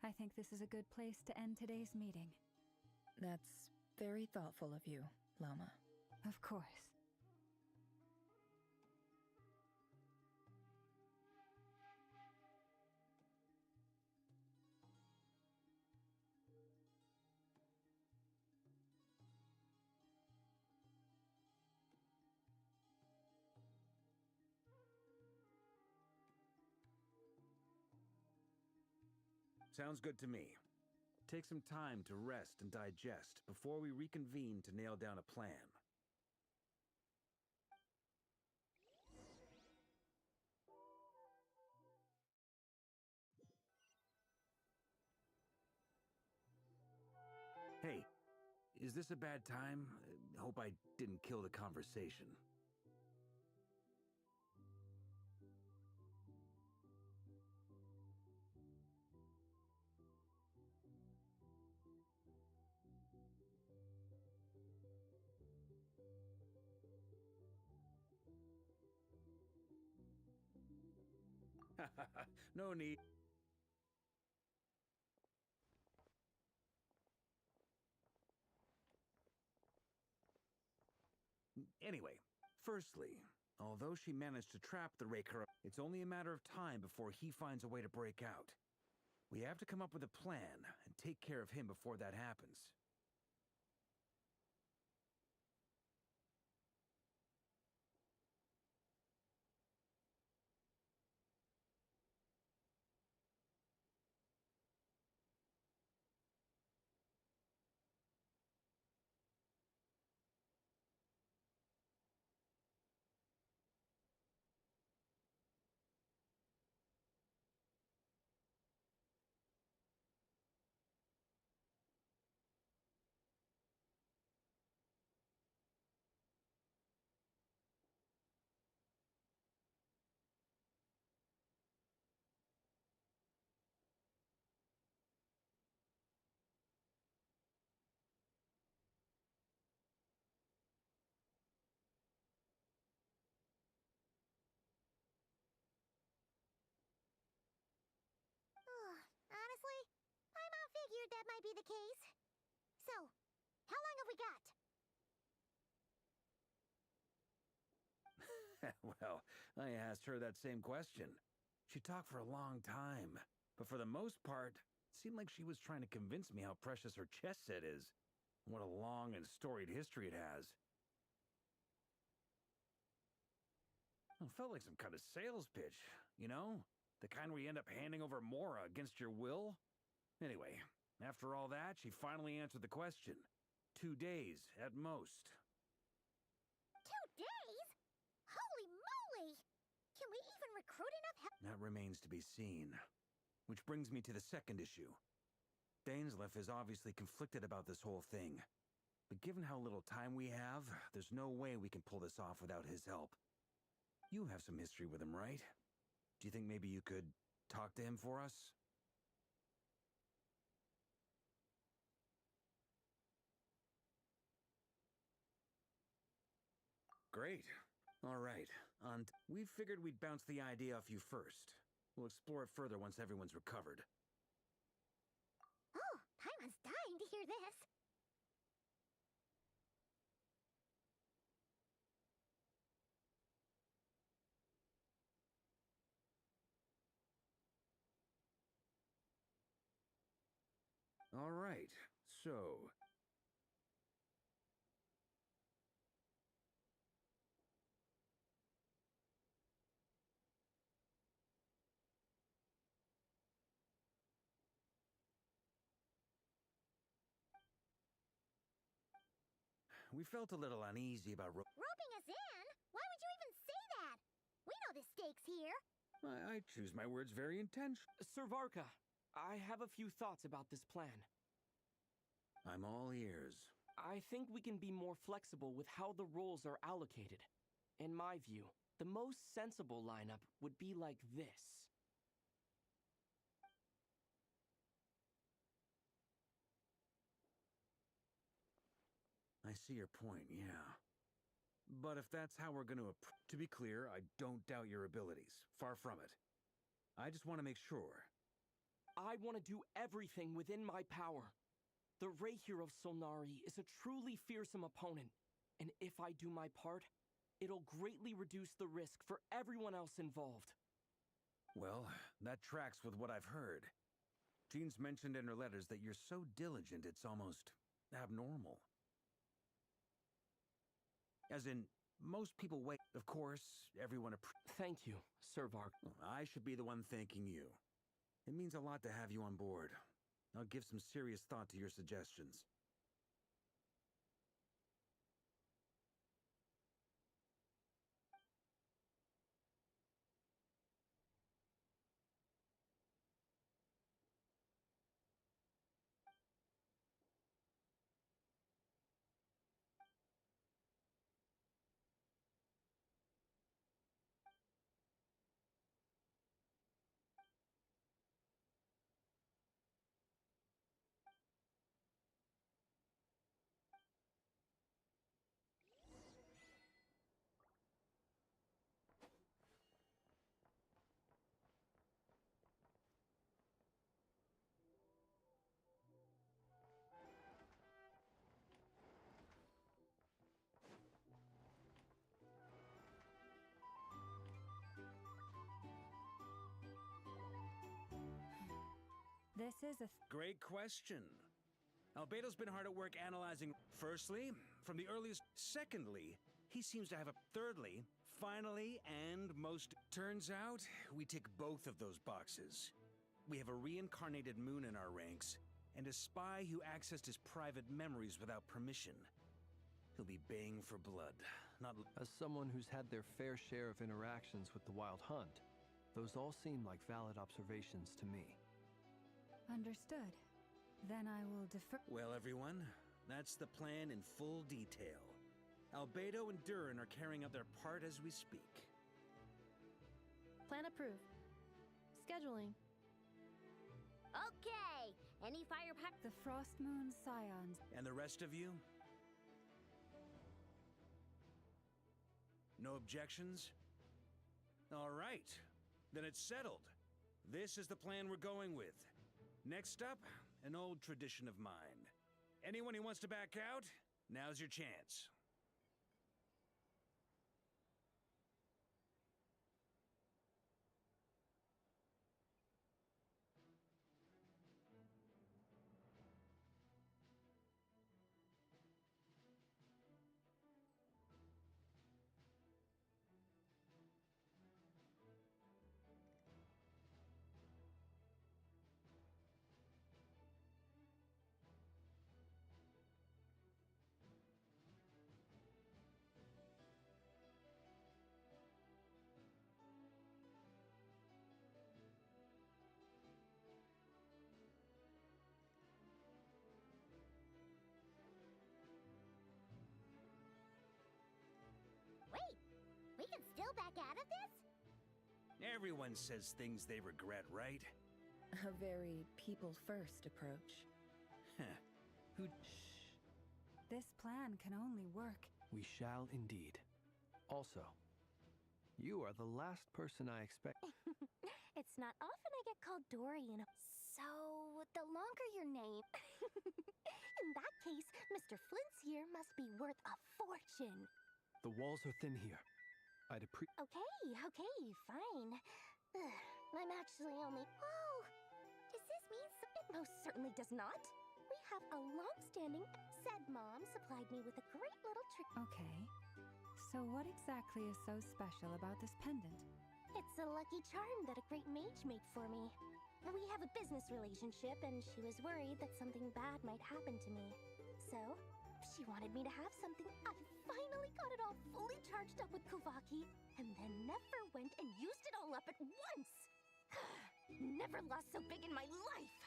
I think this is a good place to end today's meeting. That's very thoughtful of you, Lama. Of course. Sounds good to me. Take some time to rest and digest before we reconvene to nail down a plan. Hey, is this a bad time? Hope I didn't kill the conversation. No need. Anyway, firstly, although she managed to trap the Raker, it's only a matter of time before he finds a way to break out. We have to come up with a plan and take care of him before that happens. Honestly, my mom figured that might be the case. So, how long have we got? Well, I asked her that same question. She talked for a long time, but for the most part, it seemed like she was trying to convince me how precious her chess set is, and what a long and storied history it has. It felt like some kind of sales pitch, you know? The kind where you end up handing over Mora against your will? Anyway, after all that, she finally answered the question. 2 days, at most. 2 days? Holy moly! Can we even recruit enough help? That remains to be seen. Which brings me to the second issue. Dainsleif is obviously conflicted about this whole thing. But given how little time we have, there's no way we can pull this off without his help. You have some history with him, right? Do you think maybe you could talk to him for us? Great. All right. We figured we'd bounce the idea off you first. We'll explore it further once everyone's recovered. Oh, Paimon's dying to hear this. All right. So, we felt a little uneasy about Roping us in? Why would you even say that? We know the stakes here. I choose my words very intentionally. Sir Varka, I have a few thoughts about this plan. I'm all ears. I think we can be more flexible with how the roles are allocated. In my view, the most sensible lineup would be like this. I see your point, yeah. But if that's how we're going to be clear, I don't doubt your abilities. Far from it. I just want to make sure. I want to do everything within my power. The Rahier of Solnari is a truly fearsome opponent, and if I do my part, it'll greatly reduce the risk for everyone else involved. Well, that tracks with what I've heard. Jean's mentioned in her letters that you're so diligent it's almost abnormal. As in, most people wait. Of course, everyone Thank you, Sir Vark. I should be the one thanking you. It means a lot to have you on board. I'll give some serious thought to your suggestions. This is a Great question. Albedo's been hard at work analyzing, firstly, from the earliest. Secondly, he seems to have a. Thirdly, finally, and most. Turns out, we tick both of those boxes. We have a reincarnated moon in our ranks, and a spy who accessed his private memories without permission. He'll be baying for blood, not. As someone who's had their fair share of interactions with the Wild Hunt, those all seem like valid observations to me. understood. Then I will defer. Well, everyone, that's the plan in full detail. Albedo and Durin are carrying out their part as we speak. Plan approved. Scheduling. Okay. Any firepower? The Frost Moon Scions. And the rest of you? No objections? All right. Then it's settled. This is the plan we're going with. Next up, an old tradition of mine. Anyone who wants to back out, now's your chance. Everyone says things they regret, right? A very people-first approach. Who... This plan can only work. We shall indeed. Also, you are the last person I expect. It's not often I get called Dory, you know. So, the longer your name... In that case, Mr. Flint's here must be worth a fortune. The walls are thin here. I'd appreciate... Okay, fine. I'm actually only... Oh, does this mean... It most certainly does not. We have a long-standing... Said Mom supplied me with a great little trick. Okay. So what exactly is so special about this pendant? It's a lucky charm that a great mage made for me. We have a business relationship, and she was worried that something bad might happen to me. So, she wanted me to have something. I finally got it all fully charged up with Kuvaki, and then never went and used it all up at once! Never lost so big in my life!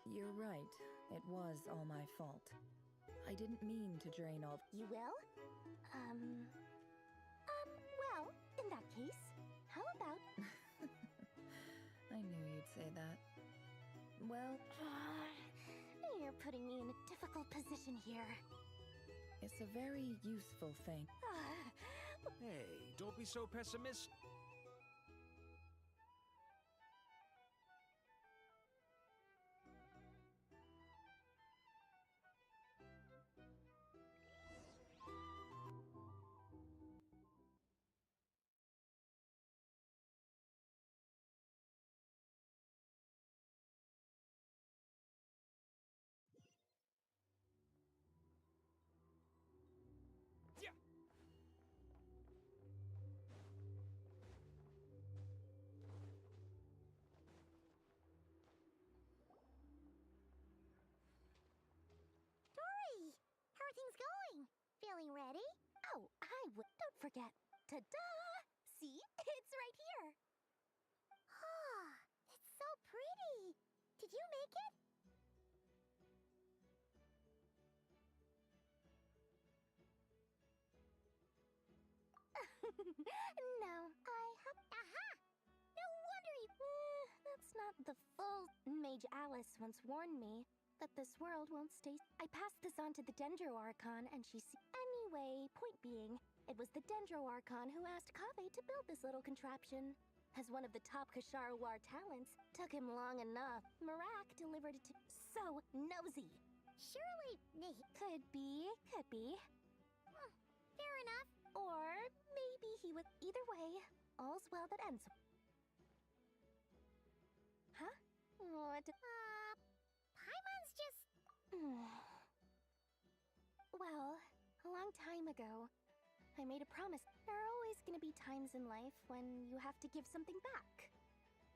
You're right. It was all my fault. I didn't mean to drain all... You will? Well, in that case, how about... I knew you'd say that. Well... You're putting me in a difficult position here. It's a very useful thing. Hey, don't be so pessimistic. Everything's going. Feeling ready? Oh, don't forget. Ta-da! See? It's right here. Ah, it's so pretty. Did you make it? No, I have... Aha! No wonder you... that's not the full... Mage Alice once warned me that this world won't stay... I passed this on to the Dendro Archon, and she... Anyway, point being, it was the Dendro Archon who asked Kaveh to build this little contraption. As one of the top Kashara War talents, took him long enough. Marak delivered it to... So nosy. Surely... Could be. Fair enough. Or maybe he would... Either way, all's well that ends... Huh? What? Paimon's just... Well, a long time ago, I made a promise. There are always gonna be times in life when you have to give something back.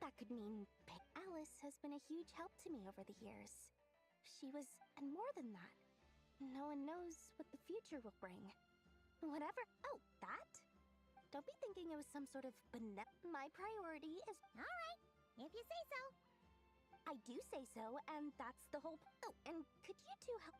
That could mean Alice has been a huge help to me over the years. She was... and more than that. No one knows what the future will bring. Whatever... Oh, that? Don't be thinking it was some sort of My priority is... Alright, if you say so. I do say so, and that's the whole... Oh, and could you two help...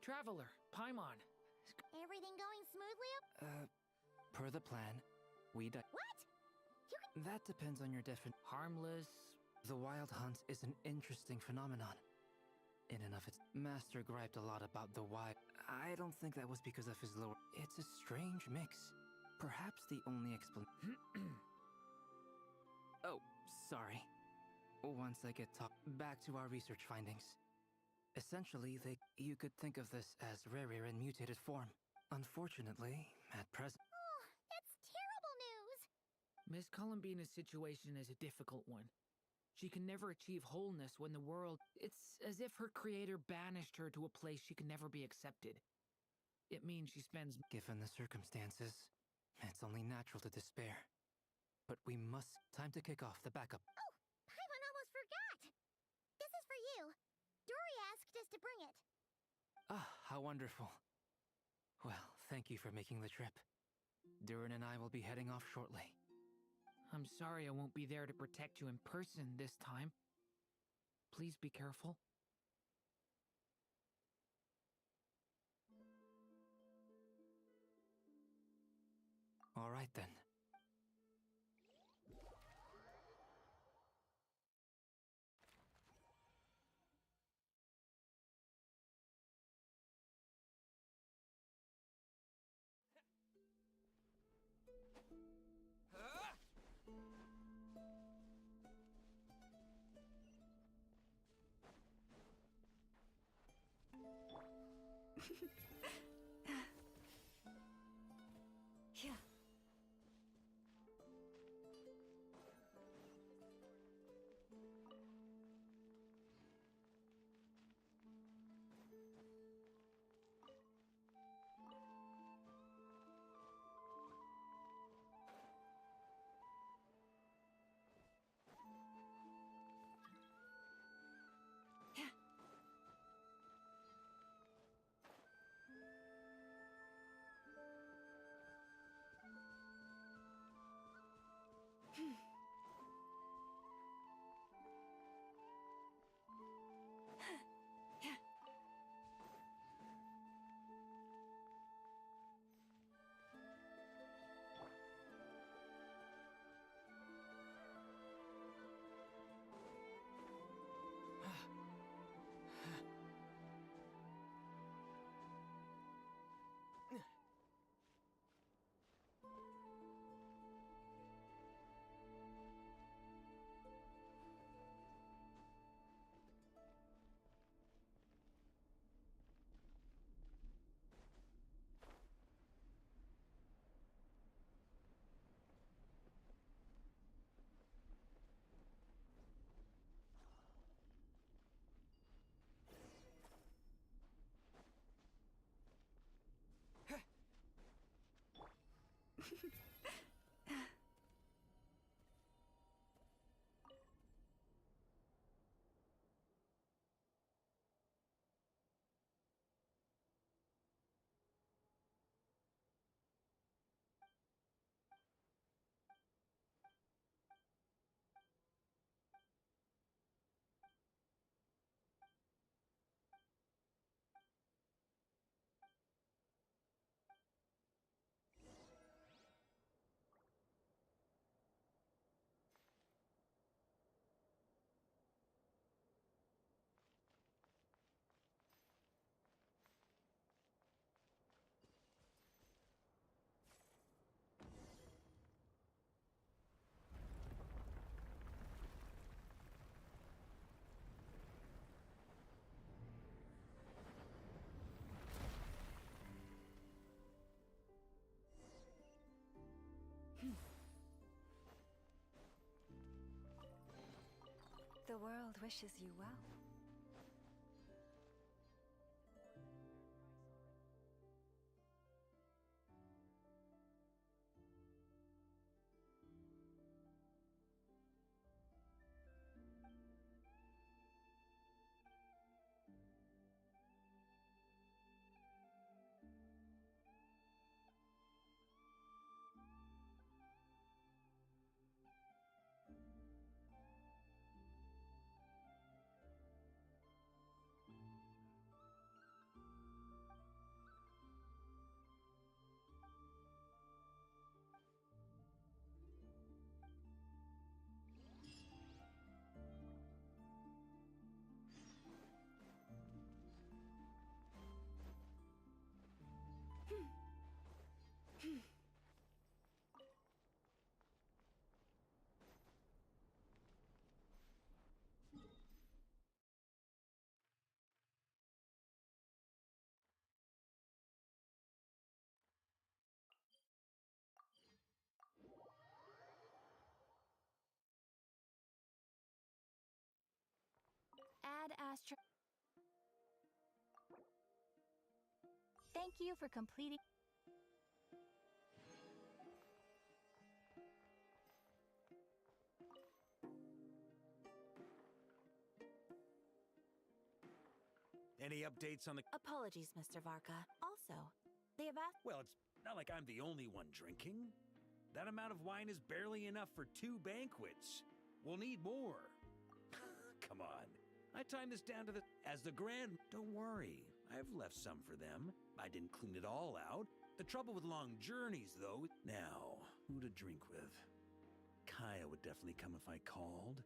Traveler, Paimon. Everything going smoothly? Per the plan, we die. What? That depends on your definition. Harmless. The wild hunt is an interesting phenomenon. In and of its master griped a lot about the wild. I don't think that was because of his lower... It's a strange mix. Perhaps the only explanation... Oh, sorry. Once I get back to our research findings. Essentially, you could think of this as rare in mutated form. Unfortunately, at present... Oh, that's terrible news! Miss Columbina's situation is a difficult one. She can never achieve wholeness when the world... It's as if her creator banished her to a place she can never be accepted. It means she spends... Given the circumstances, it's only natural to despair. But we must... Time to kick off the backup. Oh, Paimon almost forgot! This is for you. Dory asked us to bring it. Ah, how wonderful. Well, thank you for making the trip. Durin and I will be heading off shortly. I'm sorry I won't be there to protect you in person this time. Please be careful. All right then. Yeah. The world wishes you well. Add Astro. Thank you for completing. Any updates on the... Apologies, Mr. Varka. Also, they have asked... Well, it's not like I'm the only one drinking. That amount of wine is barely enough for 2 banquets. We'll need more. Come on. I timed this down to the... As the grand... Don't worry. I've left some for them. I didn't clean it all out. The trouble with long journeys, though... Now, who to drink with? Kaya would definitely come if I called.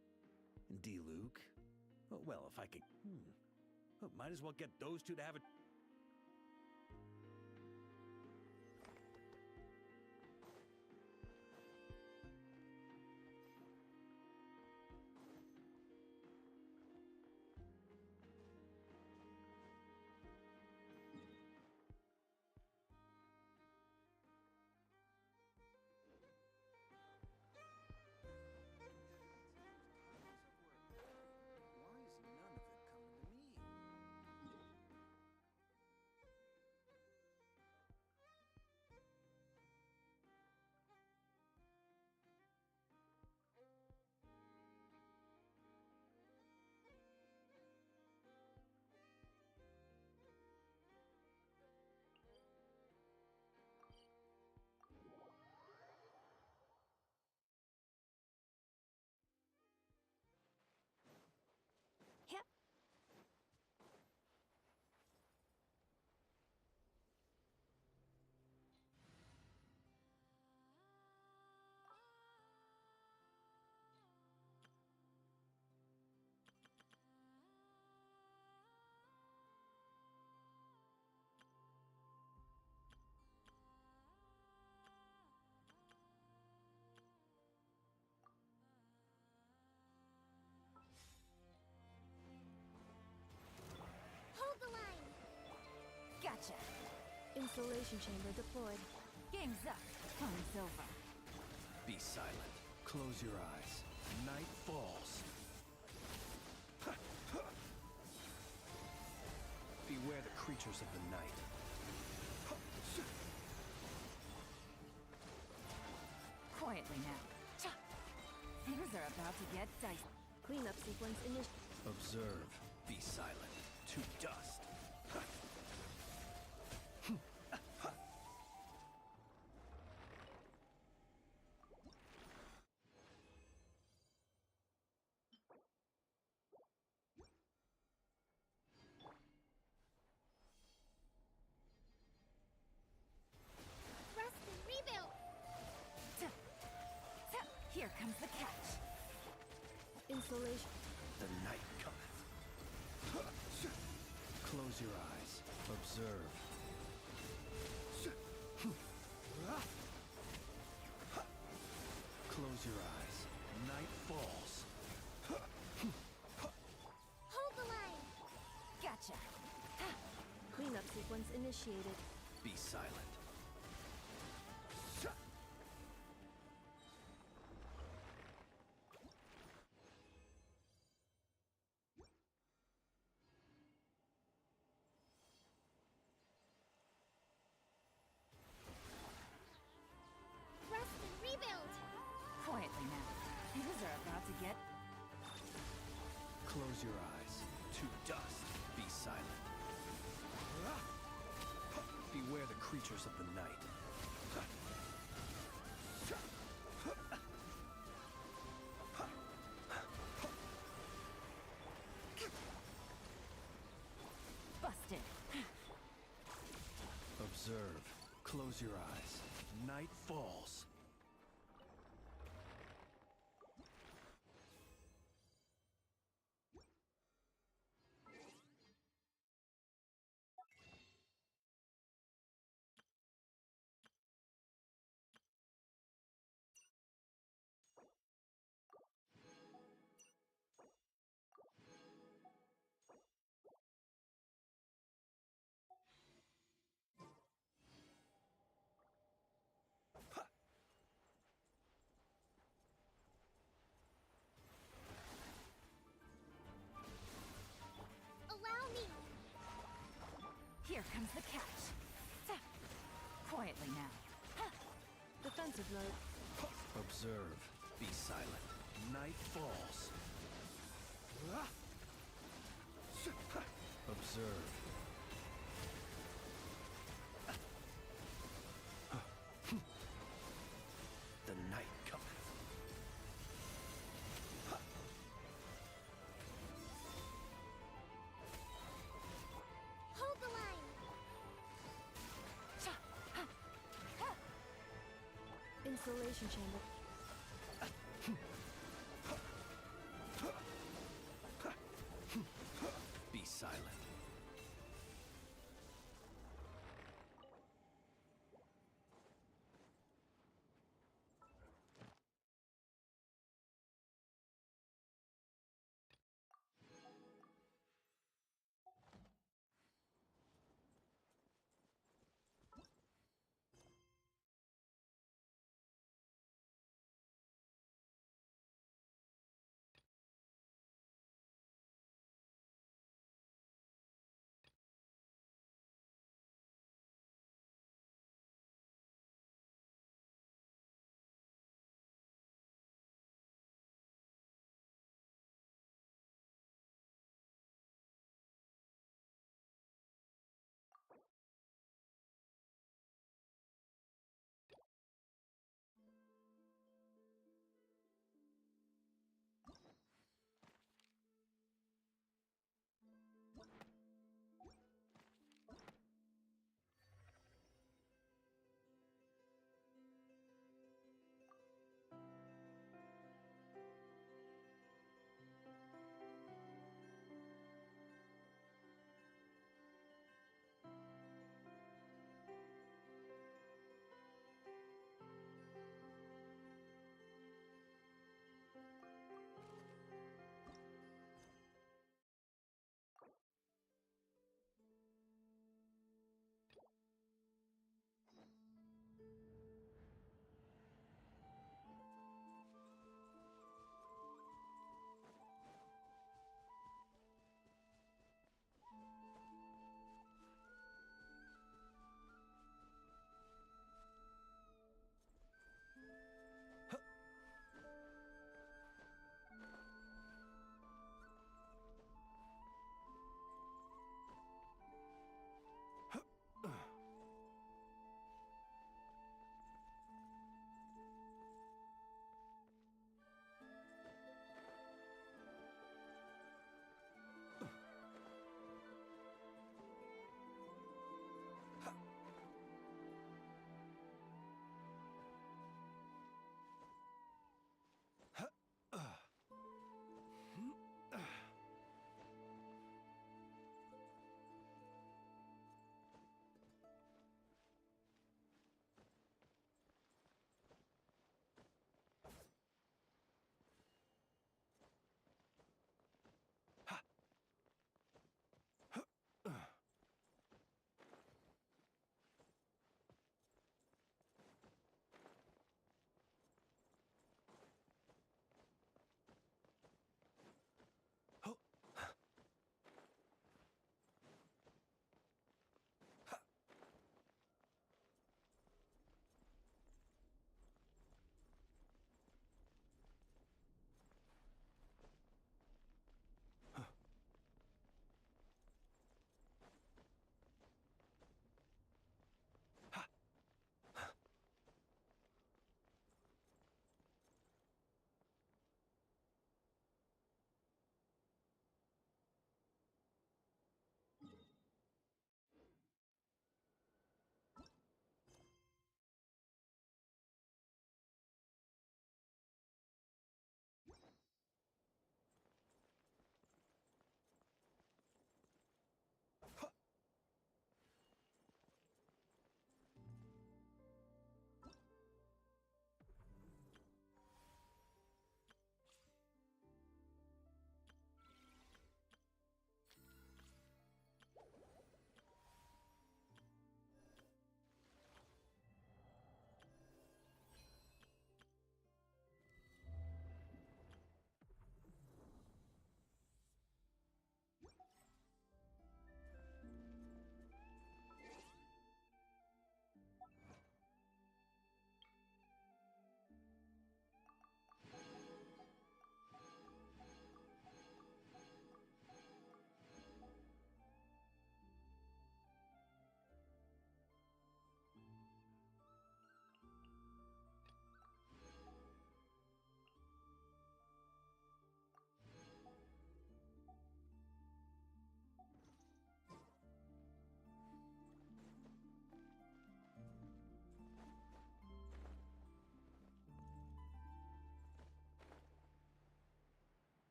And D-Luke. Well, if I could... Well, might as well get those two to have a... Yep. Hold the line! Gotcha. Installation chamber deployed. Game's up. Fun's over. Be silent. Close your eyes. Night falls. Beware the creatures of the night. Quietly now. Things are about to get dicey. Cleanup sequence initiated. Observe. Be silent. To dust. Rest and rebuild! Here comes the catch. Installation. The night cometh. Close your eyes. Observe. Close your eyes. Night falls. Hold the line! Gotcha. Cleanup sequence initiated. Be silent. Rest and rebuild! Quietly now. Things are about to get... Close your eyes. To dust. Be silent. Beware the creatures of the night. Busted. Observe. Close your eyes. Night falls. Allow me! Here comes the catch. Quietly now. Defensive mode. Observe. Be silent. Night falls. observe. The night cometh. Hold the line! Installation chamber. Be silent.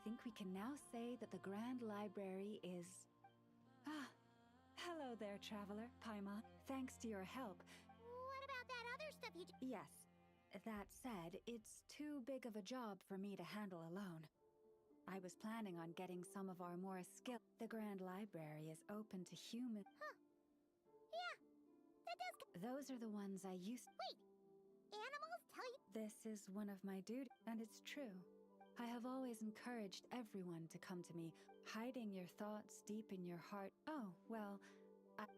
think we can now say that the Grand Library is... Ah, hello there, traveler, Paimon. Thanks to your help. What about that other stuff you Yes. That said, it's too big of a job for me to handle alone. I was planning on getting some of our more skill. The Grand Library is open to human. Huh. Yeah, that does. Those are the ones I used. Wait, animals tell you? This is one of my duties, and it's true. I have always encouraged everyone to come to me, hiding your thoughts deep in your heart. Oh, well,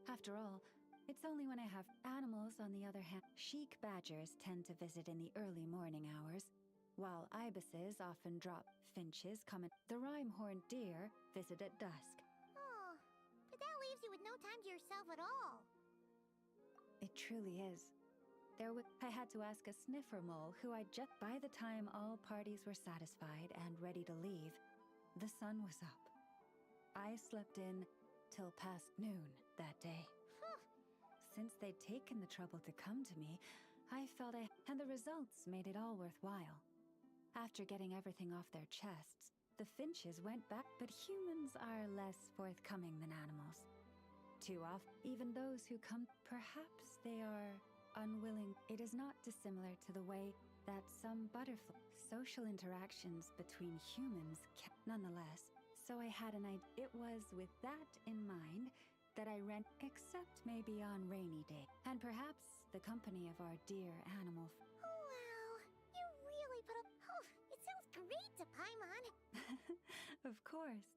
after all, it's only when I have animals. On the other hand, chic badgers tend to visit in the early morning hours, while ibises often drop. Finches come in. The rhyme-horned deer visit at dusk. Oh, but that leaves you with no time to yourself at all. It truly is. I had to ask a sniffer mole who I'd just... By the time all parties were satisfied and ready to leave, the sun was up. I slept in till past noon that day. Since they'd taken the trouble to come to me, I felt and the results made it all worthwhile. After getting everything off their chests, the finches went back, but humans are less forthcoming than animals. Too often, even those who come, perhaps they are unwilling. It is not dissimilar to the way that some social interactions between humans can. Nonetheless, so I had an idea. It was with that in mind that I except maybe on rainy day, and perhaps the company of our dear animal. Wow, you really put up. Oh, it sounds great to Paimon. Of course.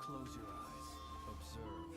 Close your eyes. Observe.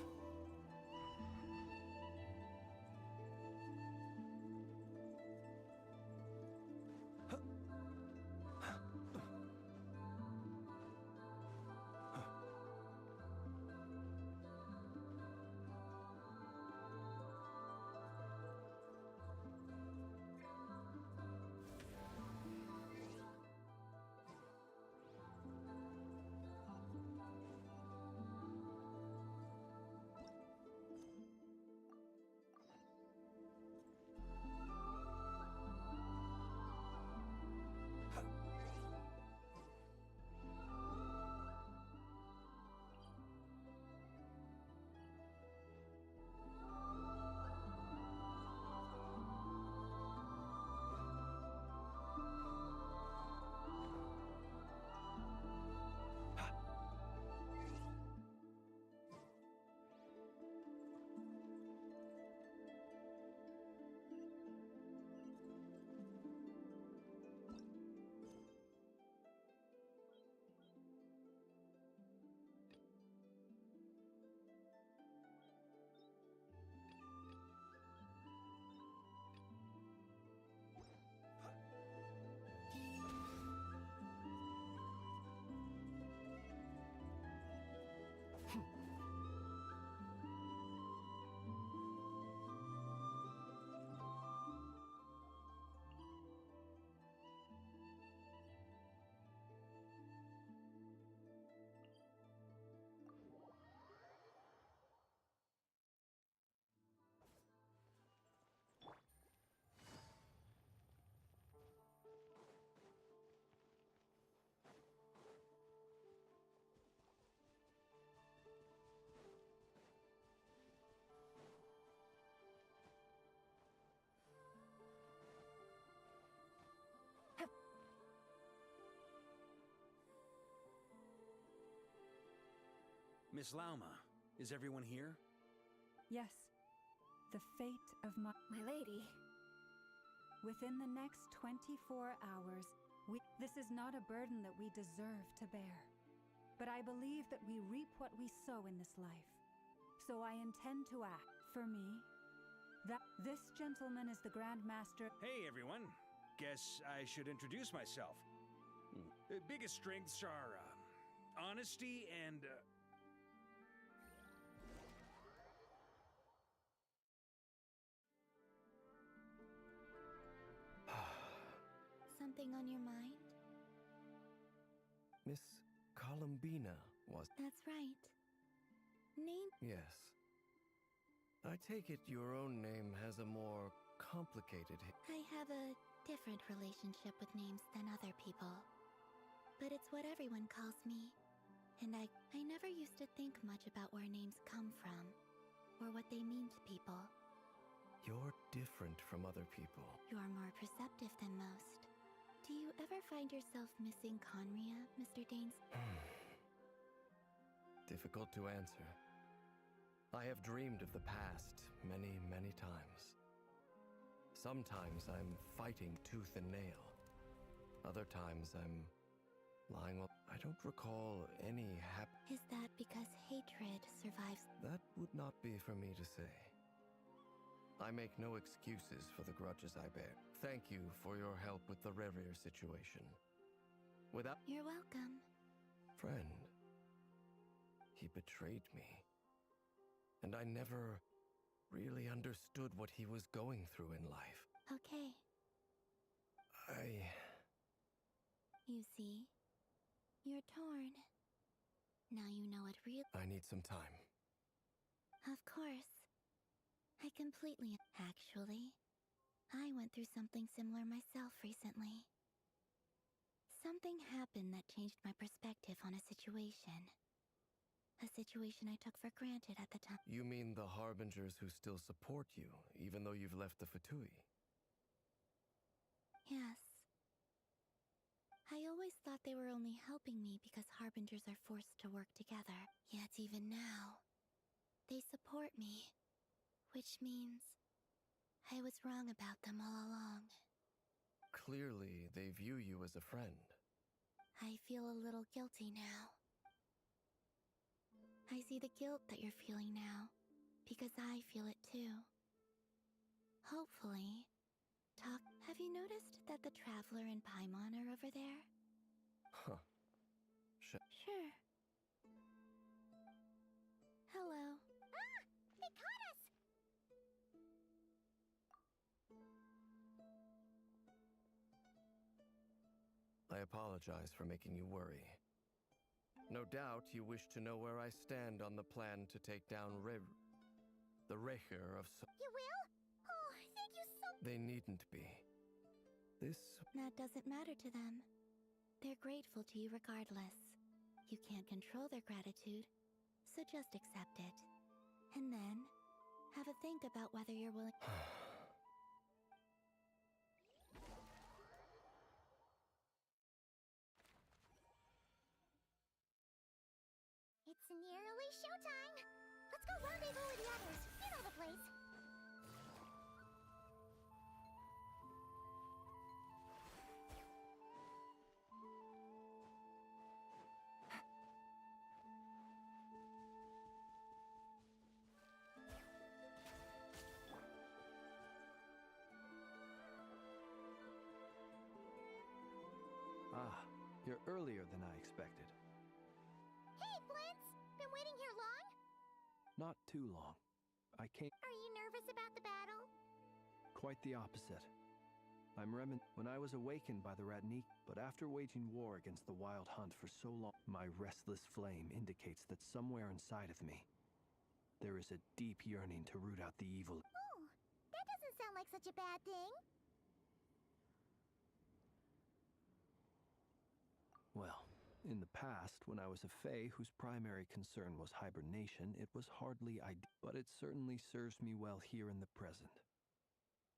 Miss Lauma, is everyone here? Yes, the fate of my lady. Within the next 24 hours, this is not a burden that we deserve to bear. But I believe that we reap what we sow in this life. So I intend to act. For me, that this gentleman is the Grand Master. Hey, everyone. Guess I should introduce myself. Biggest strengths are honesty and Something on your mind? Miss Columbina was... That's right. Name? Yes. I take it your own name has a more complicated... I have a different relationship with names than other people. But it's what everyone calls me. And I never used to think much about where names come from, or what they mean to people. You're different from other people. You're more perceptive than most. Do you ever find yourself missing Conria, Mr. Danes? Difficult to answer. I have dreamed of the past many, many times. Sometimes I'm fighting tooth and nail. Other times I'm lying well. I don't recall any Is that because hatred survives? That would not be for me to say. I make no excuses for the grudges I bear. Thank you for your help with the Rerir situation. Without... You're welcome. Friend. He betrayed me. And I never really understood what he was going through in life. Okay. You see? You're torn. Now you know it real. I need some time. Of course. I completely... Actually, I went through something similar myself recently. Something happened that changed my perspective on a situation. A situation I took for granted at the time. You mean the Harbingers who still support you, even though you've left the Fatui? Yes. I always thought they were only helping me because Harbingers are forced to work together. Yet even now, they support me. Which means I was wrong about them all along. Clearly, they view you as a friend. I feel a little guilty now. I see the guilt that you're feeling now, because I feel it too. Hopefully. Have you noticed that the Traveler and Paimon are over there? Huh. Sure. Hello. Ah! They caught us! I apologize for making you worry. No doubt you wish to know where I stand on the plan to take down the Recher of You will? Oh, thank you so... They needn't be. That doesn't matter to them. They're grateful to you regardless. You can't control their gratitude, so just accept it. And then, have a think about whether you're willing... It's nearly showtime! Let's go rendezvous with the others. You know the place. Ah, you're earlier than I expected. Hey, Blintz! Been waiting here long? Not too long. I came... Are you nervous about the battle? Quite the opposite. When I was awakened by the Ratnik, but after waging war against the Wild Hunt for so long, my restless flame indicates that somewhere inside of me, there is a deep yearning to root out the evil. Oh, that doesn't sound like such a bad thing. Well, in the past, when I was a Fae whose primary concern was hibernation, it was hardly ideal, but it certainly serves me well here in the present.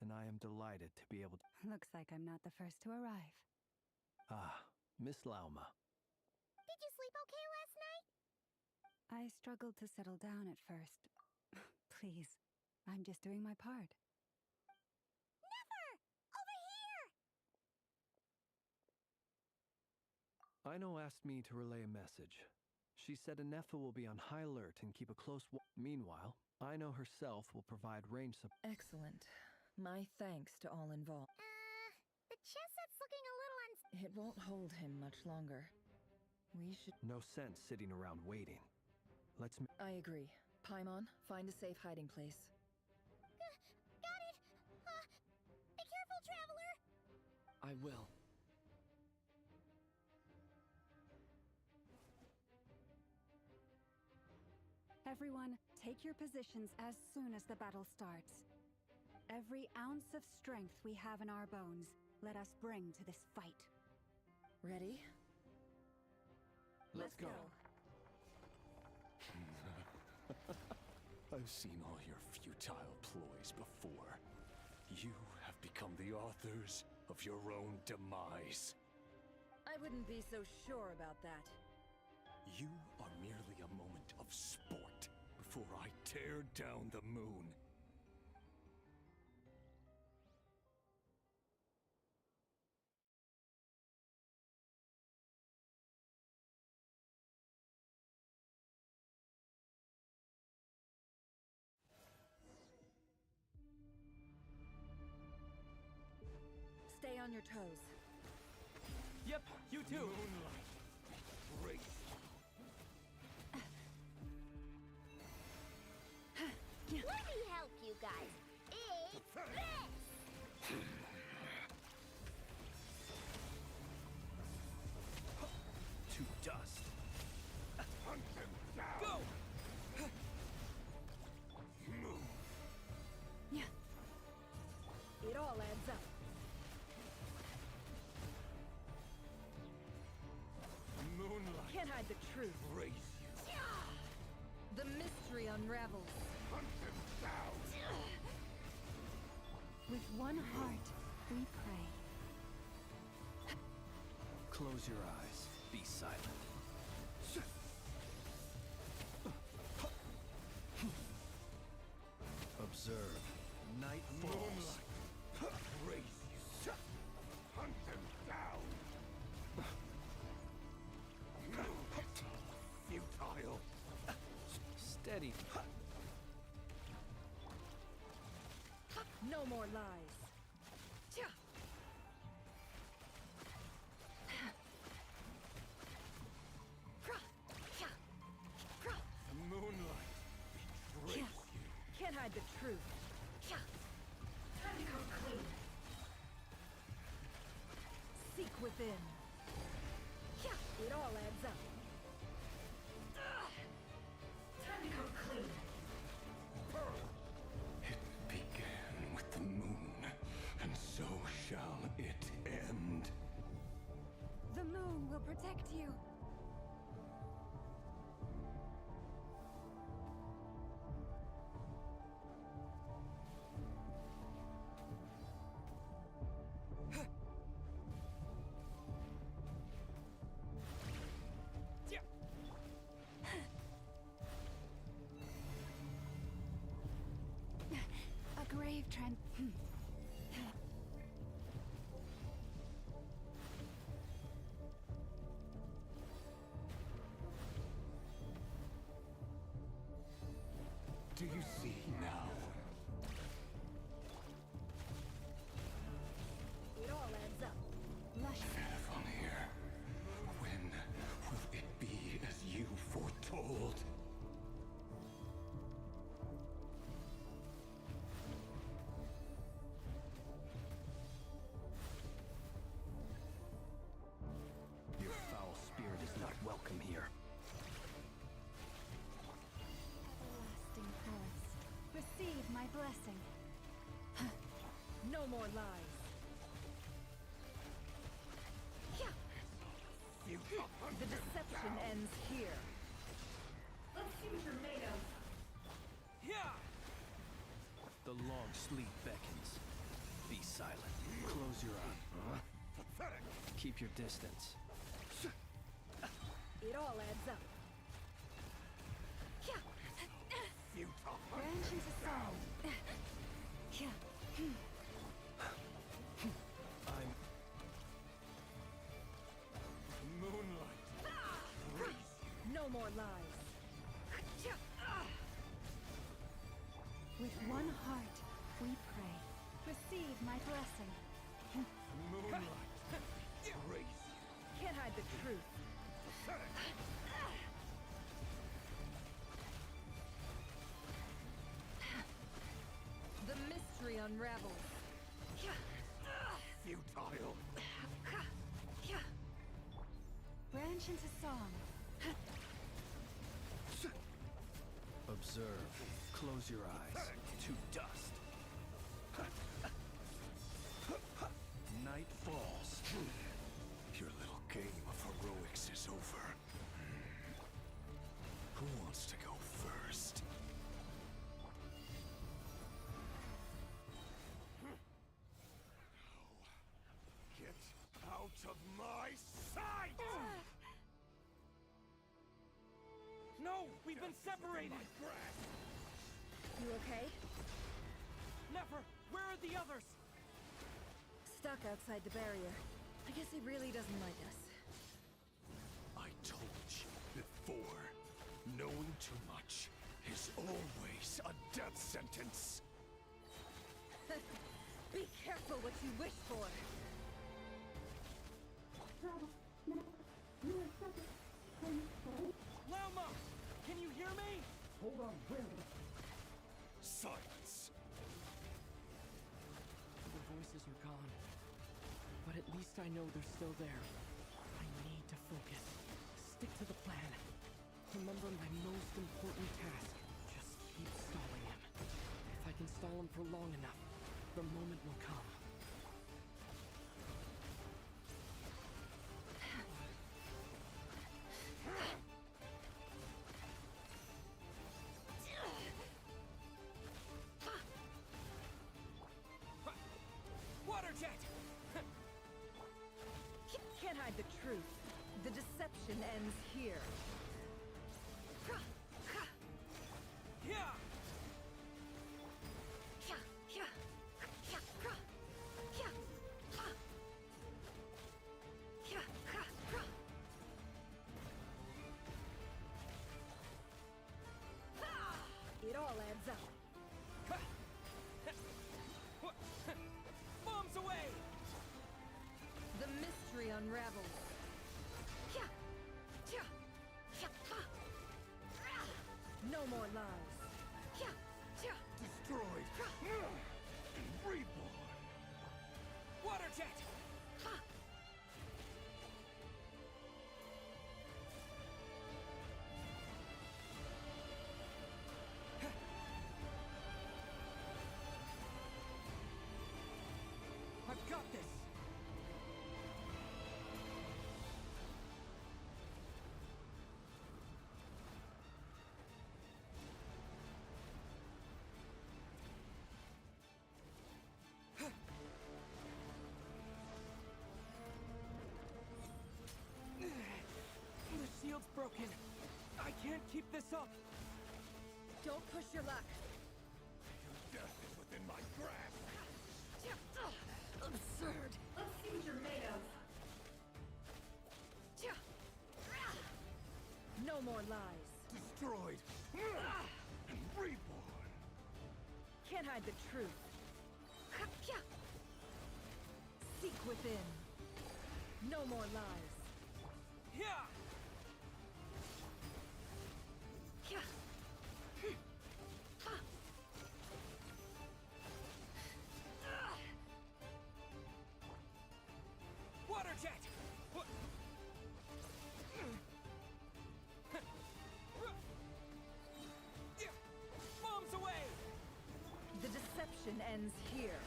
And I am delighted to be able to... Looks like I'm not the first to arrive. Ah, Miss Lauma. Did you sleep okay last night? I struggled to settle down at first. Please, I'm just doing my part. Never! Over here! Aino asked me to relay a message. She said Anetha will be on high alert and keep a close Meanwhile, Aino herself will provide range support. Excellent. My thanks to all involved. The chess set's looking a little It won't hold him much longer. We should... No sense sitting around waiting. I agree. Paimon, find a safe hiding place. Got it! Be careful, Traveler! I will. Everyone, take your positions as soon as the battle starts. Every ounce of strength we have in our bones, let us bring to this fight. Ready? Let's go. I've seen all your futile ploys before. You have become the authors of your own demise. I wouldn't be so sure about that. You are merely a moment of sport before I tear down the moon. Stay on your toes. Yep, you too. Moonlight. Great. Let me help you guys. It's this! To dust. Hunt them down. Go! Move. It all adds up. Moonlight. Can't hide the truth. Raise you. The mystery unravels. Hunt them down. With one heart, we pray. Close your eyes. Be silent. Observe. Night falls. Raise you. Hunt them down. Futile. No more lies. The moonlight betrays you. Can't hide the truth. Time to come clean. Seek within. It all adds up. Time to come clean. It began with the moon, and so shall it end. The moon will protect you. A grave trend. Do you see now? It all adds up. Lush. Verafonir, when will it be as you foretold? Your foul spirit is not welcome here. Everlasting forest. Receive my blessing. No more lies. The deception ends here. Let's see what you're made of. The long sleep beckons. Be silent. Close your eyes. Pathetic. Keep your distance. It all adds up. Futile. Branch into song. I'm... Moonlight betrays you. No more lies. With one heart, we pray. Receive my blessing. Moonlight betrays you. Can't hide the truth. Pathetic. The mystery unravels. Futile. Branch into song. Observe. Close your eyes. To dust. Night falls. Your little game of heroics is over. Who wants to go first? Get out of my sight! No! We've been separated! You okay? Never! Where are the others? Stuck outside the barrier. I guess he really doesn't like us. I told you before, knowing too much is always a death sentence. Be careful what you wish for. Lama! Can you hear me? Hold on, silence. The voices are gone. But at least I know they're still there. I need to focus. Stick to the plan. Remember my most important task. Just keep stalling him. If I can stall him for long enough, the moment will come. Water jet! Can't hide the truth. The deception ends here. It all adds up. unravels. No more lies. Destroyed. And reborn. Water jet! I've got this! The shield's broken. I can't keep this up. Don't push your luck. Your death is within my grasp. Absurd. Let's see what you're made of. No more lies. Destroyed. And reborn. Can't hide the truth. Seek within. No more lies. Water jet! Bombs away! The deception ends here.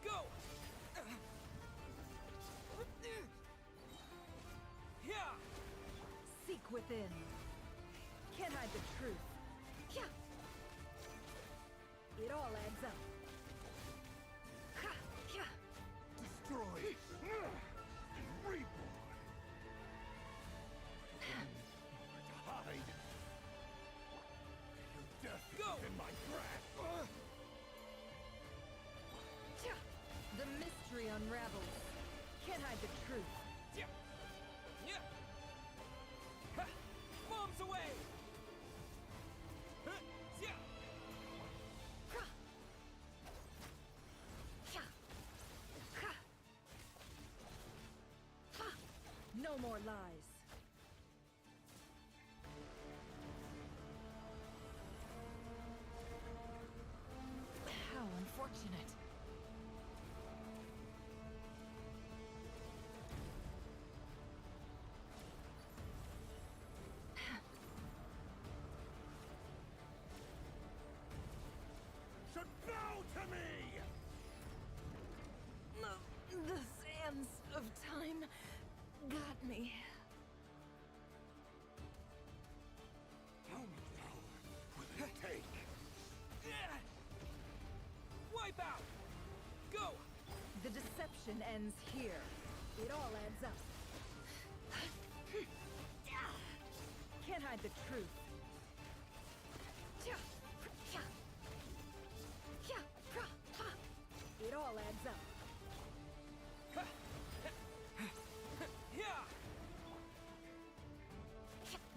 Go! Seek within. Can't hide the truth. It all adds up. Destroyed. And reborn. To hide. Your death is within my grasp. The mystery unravels. Can't hide the truth. Bombs away! No more lies. How unfortunate. Should bow to me! The sands of time got me. How much power will it take? Wipe out! Go! The deception ends here. It all adds up. Can't hide the truth. It all adds up.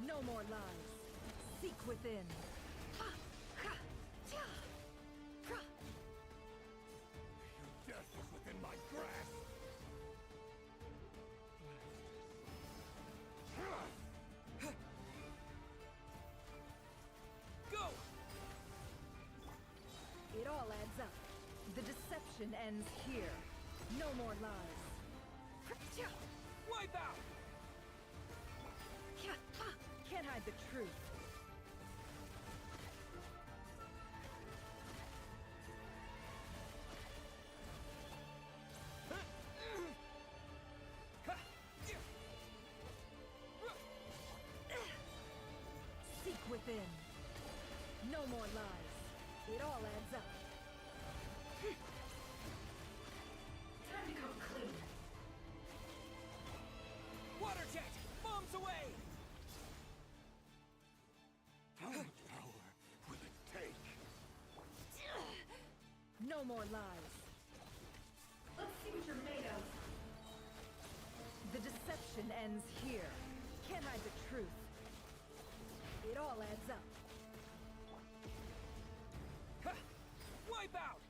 No more lies. Seek within. Your death is within my grasp. Go! It all adds up. The deception ends here. No more lies. Wipe out! Can't hide the truth. Seek within. No more lies. It all adds up. Time to come clean. Water jet! Bombs away! How much power will it take? No more lies. Let's see what you're made of. The deception ends here. Can't hide the truth. It all adds up. Wipe out!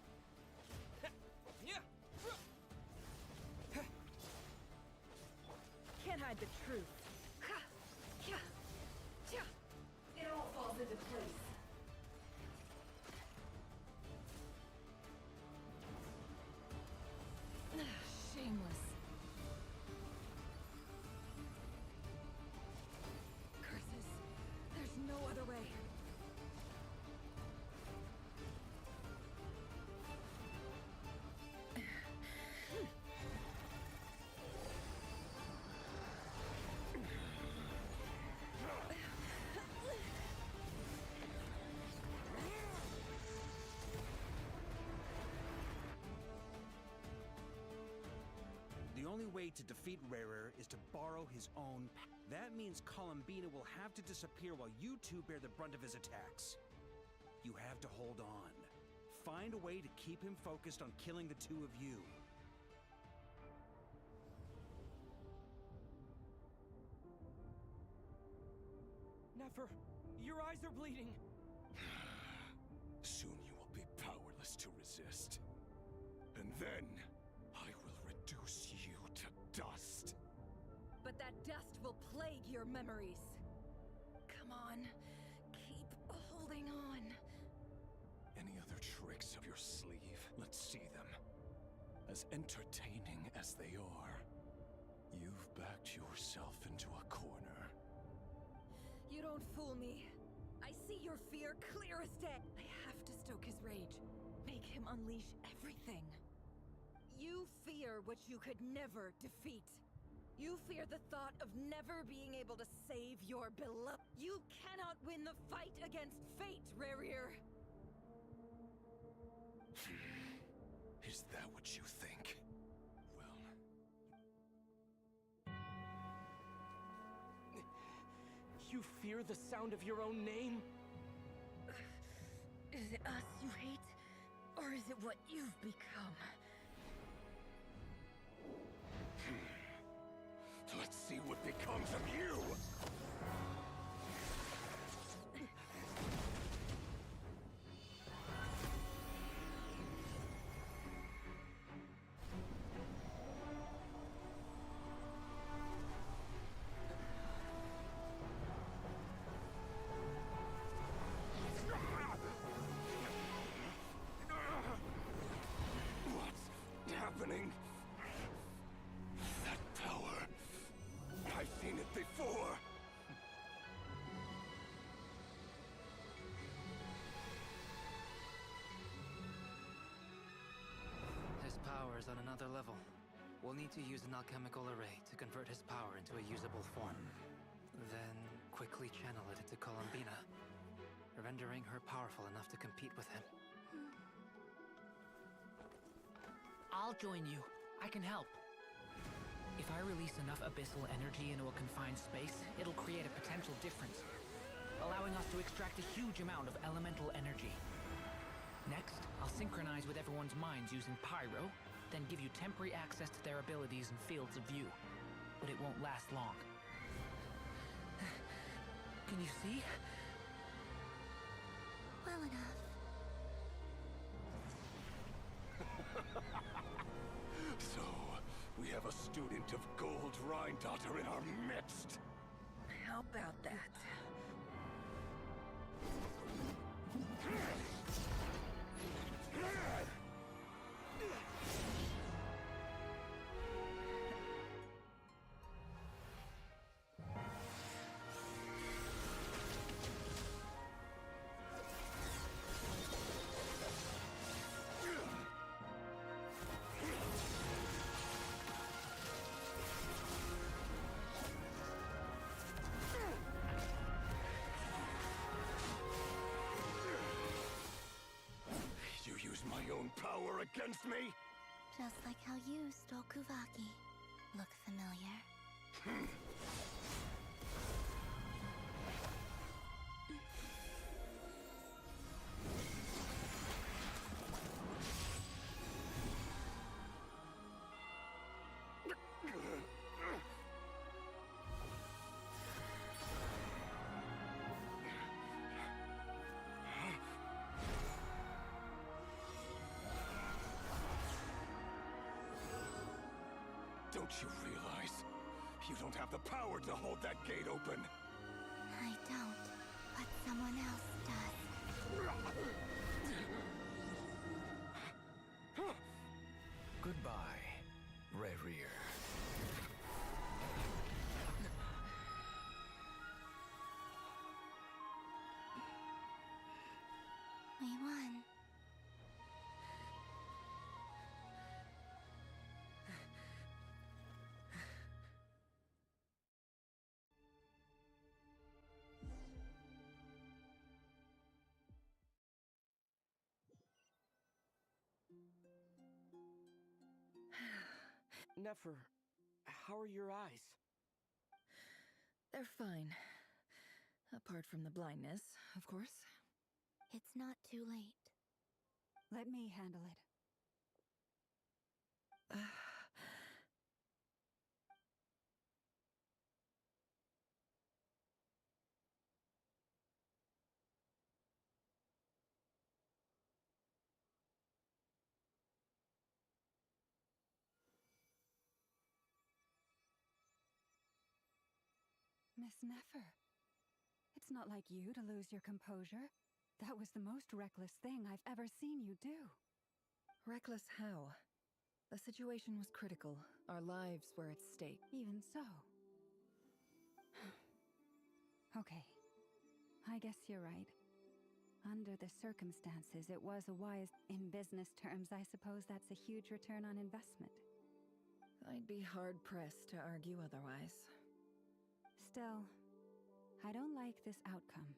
Can't hide the truth. It all falls into place. Shameless. Curses. There's no other way. The only way to defeat Rarer is to borrow his own power. That means Columbina will have to disappear while you two bear the brunt of his attacks. You have to hold on. Find a way to keep him focused on killing the two of you. Nefer, your eyes are bleeding. Soon you will be powerless to resist. And then, I will reduce you to dust. But that dust will plague your memories. Come on. Keep holding on. Any other tricks up your sleeve? Let's see them. As entertaining as they are, you've backed yourself into a corner. You don't fool me. I see your fear clear as day. I have to stoke his rage. Make him unleash everything. You fear what you could never defeat. You fear the thought of never being able to save your beloved. You cannot win the fight against fate, Rarir. Is that what you think? You fear the sound of your own name? Is it us you hate? Or is it what you've become? Let's see what becomes of you! What's happening? That power. I've seen it before. His power is on another level. We'll need to use an alchemical array to convert his power into a usable form. Then quickly channel it into Columbina, rendering her powerful enough to compete with him. I'll join you. I can help. If I release enough abyssal energy into a confined space, it'll create a potential difference, allowing us to extract a huge amount of elemental energy. Next, I'll synchronize with everyone's minds using Pyro, then give you temporary access to their abilities and fields of view. But it won't last long. Can you see? Well enough. So, we have a student of Gold Rheindotter in our midst. How about that? You use my own power against me? Just like how you stole Kuvaki. Look familiar? Don't you realize you don't have the power to hold that gate open? I don't, but someone else does. Goodbye, Rerir. We won. Nefer, how are your eyes? They're fine. Apart from the blindness, of course. It's not too late. Let me handle it. Miss Nefer, it's not like you to lose your composure. That was the most reckless thing I've ever seen you do. Reckless how? The situation was critical. Our lives were at stake. Even so. Okay. I guess you're right. Under the circumstances, it was a wise... In business terms, I suppose that's a huge return on investment. I'd be hard-pressed to argue otherwise. Still, I don't like this outcome,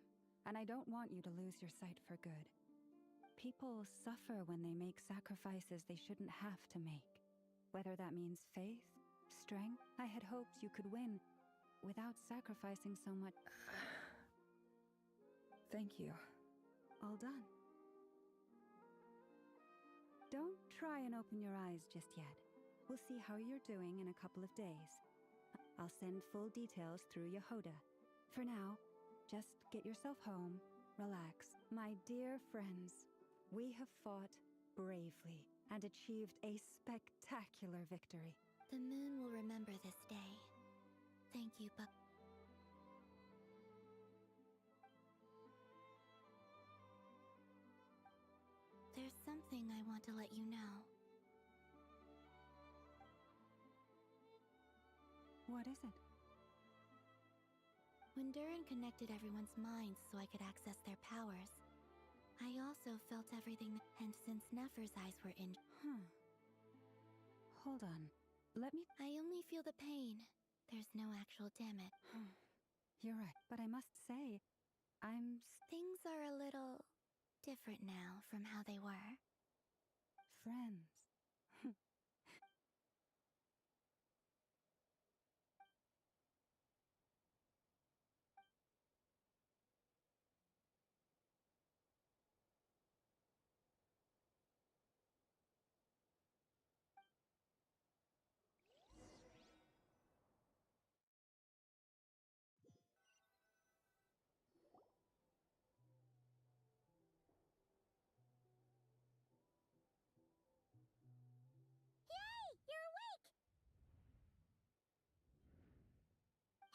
and I don't want you to lose your sight for good. People suffer when they make sacrifices they shouldn't have to make. Whether that means faith, strength, I had hoped you could win without sacrificing so much. Thank you. All done. Don't try and open your eyes just yet. We'll see how you're doing in a couple of days. I'll send full details through Yehoda. For now, just get yourself home, relax. My dear friends, we have fought bravely and achieved a spectacular victory. The moon will remember this day. Thank you, Buck. There's something I want to let you know. What is it? When Durin connected everyone's minds so I could access their powers, I also felt everything, and since Nefer's eyes were in... Hold on. Let me... I only feel the pain. There's no actual damage. You're right, but I must say, Things are a little different now from how they were. Friends.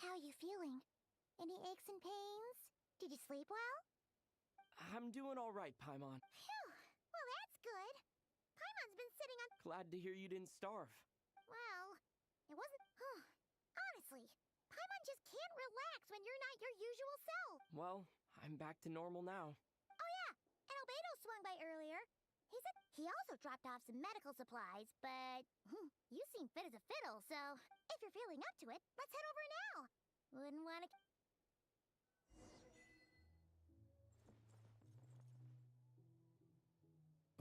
How you feeling? Any aches and pains? Did you sleep well? I'm doing all right, Paimon. Phew. Well, that's good. Paimon's been sitting on... Glad to hear you didn't starve. Well, it wasn't... Honestly, Paimon just can't relax when you're not your usual self. Well, I'm back to normal now. Oh yeah, and Albedo swung by earlier. He said he also dropped off some medical supplies, but you seem fit as a fiddle, so if you're feeling up to it, let's head over now. Wouldn't want to...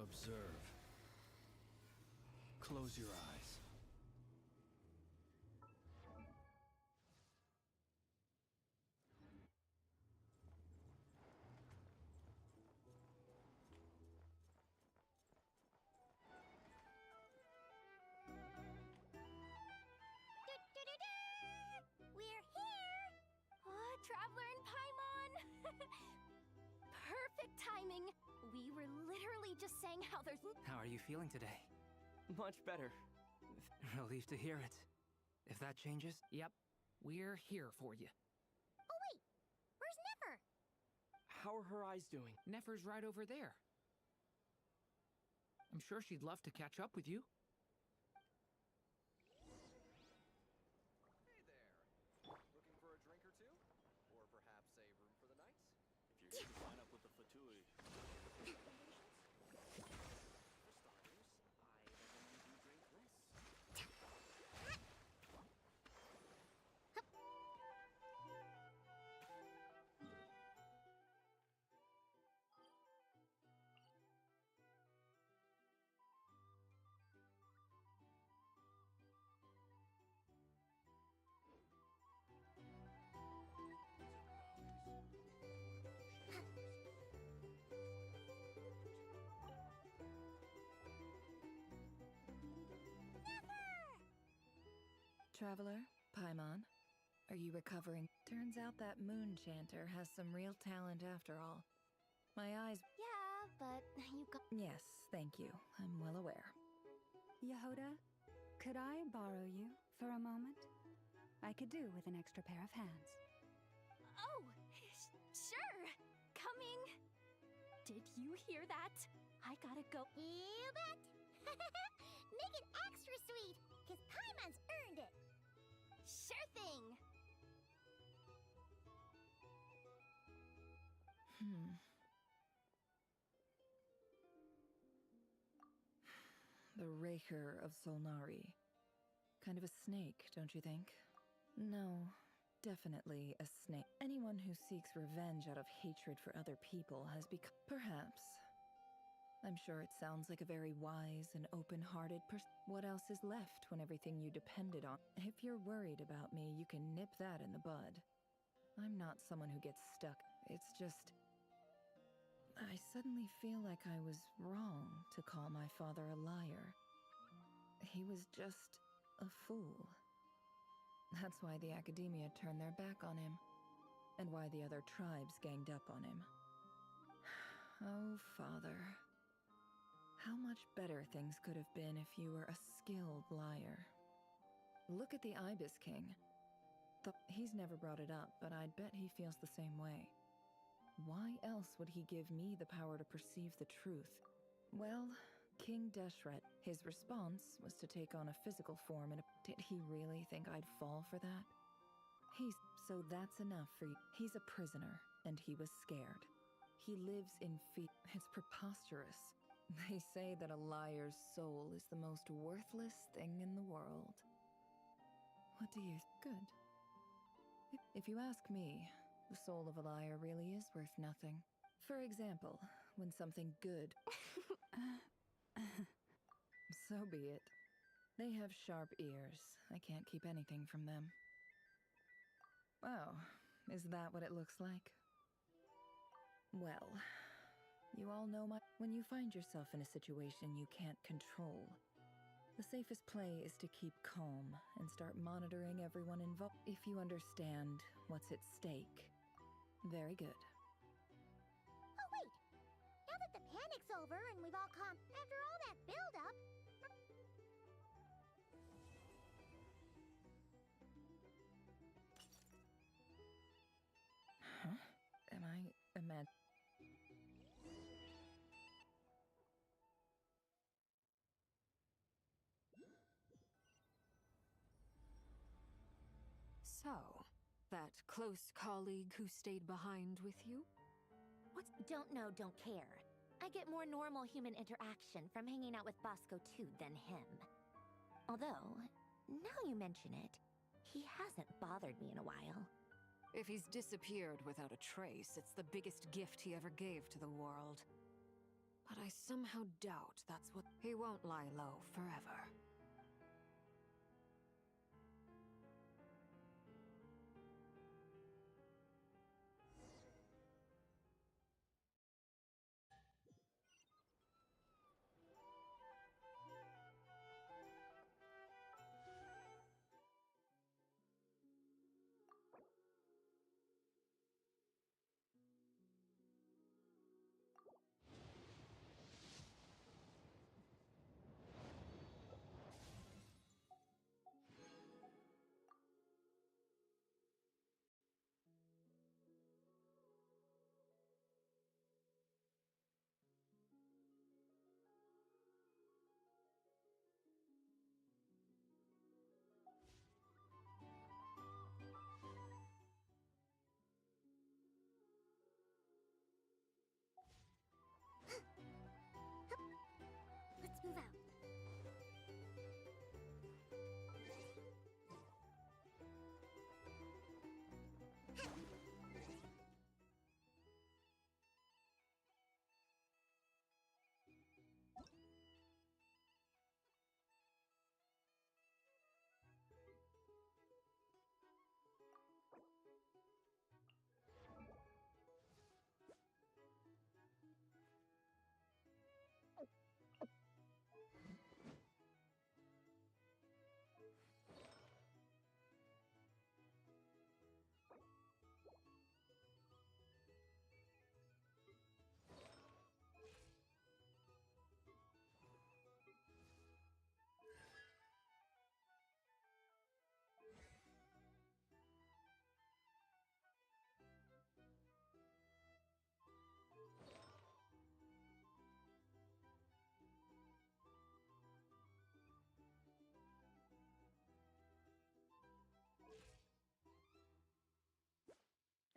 Observe. Close your eyes. We're here! Oh, Traveler and Paimon! Perfect timing! We were literally just saying how there's... How are you feeling today? Much better. Relieved to hear it. If that changes, yep, we're here for you. Oh wait, where's Nefer? How are her eyes doing? Nefer's right over there. I'm sure she'd love to catch up with you. Looking for a drink or two? Or perhaps a room for the night? If you're here to sign up with the Fatui, for starters, I recommend you drink less. Traveler, Paimon, are you recovering? Turns out that moon chanter has some real talent after all. My eyes... Yeah, but you got... Yes, thank you. I'm well aware. Yehoda, could I borrow you for a moment? I could do with an extra pair of hands. Oh, sure. Coming. Did you hear that? I gotta go. You bet. Make it extra sweet, because Paimon's earned it. Sure thing. The Raker of Solnari. Kind of a snake, don't you think? No, definitely a snake. Anyone who seeks revenge out of hatred for other people has become... Perhaps. I'm sure it sounds like a very wise and open-hearted person. What else is left when everything you depended on? If you're worried about me, you can nip that in the bud. I'm not someone who gets stuck. It's just... I suddenly feel like I was wrong to call my father a liar. He was just a fool. That's why the Academia turned their back on him, and why the other tribes ganged up on him. Oh, Father. How much better things could have been if you were a skilled liar. Look at the Ibis King. He's never brought it up, but I'd bet he feels the same way. Why else would he give me the power to perceive the truth? Well, King Deshret, his response was to take on a physical form and did he really think I'd fall for that? So that's enough for you. He's a prisoner, and he was scared. He lives in fear. It's preposterous. They say that a liar's soul is the most worthless thing in the world. What do you... Good. If you ask me, the soul of a liar really is worth nothing. For example, when something good... So be it. They have sharp ears. I can't keep anything from them. Oh, is that what it looks like? Well, you all know when you find yourself in a situation you can't control, the safest play is to keep calm and start monitoring everyone involved. If you understand what's at stake. Very good. Oh, wait. Now that the panic's over and we've all calmed after all that build-up... Huh? Am I So, that close colleague who stayed behind with you? What's... Don't know, don't care. I get more normal human interaction from hanging out with Bosco 2 than him. Although, now you mention it, he hasn't bothered me in a while. If he's disappeared without a trace, it's the biggest gift he ever gave to the world. But I somehow doubt that's what... He won't lie low forever.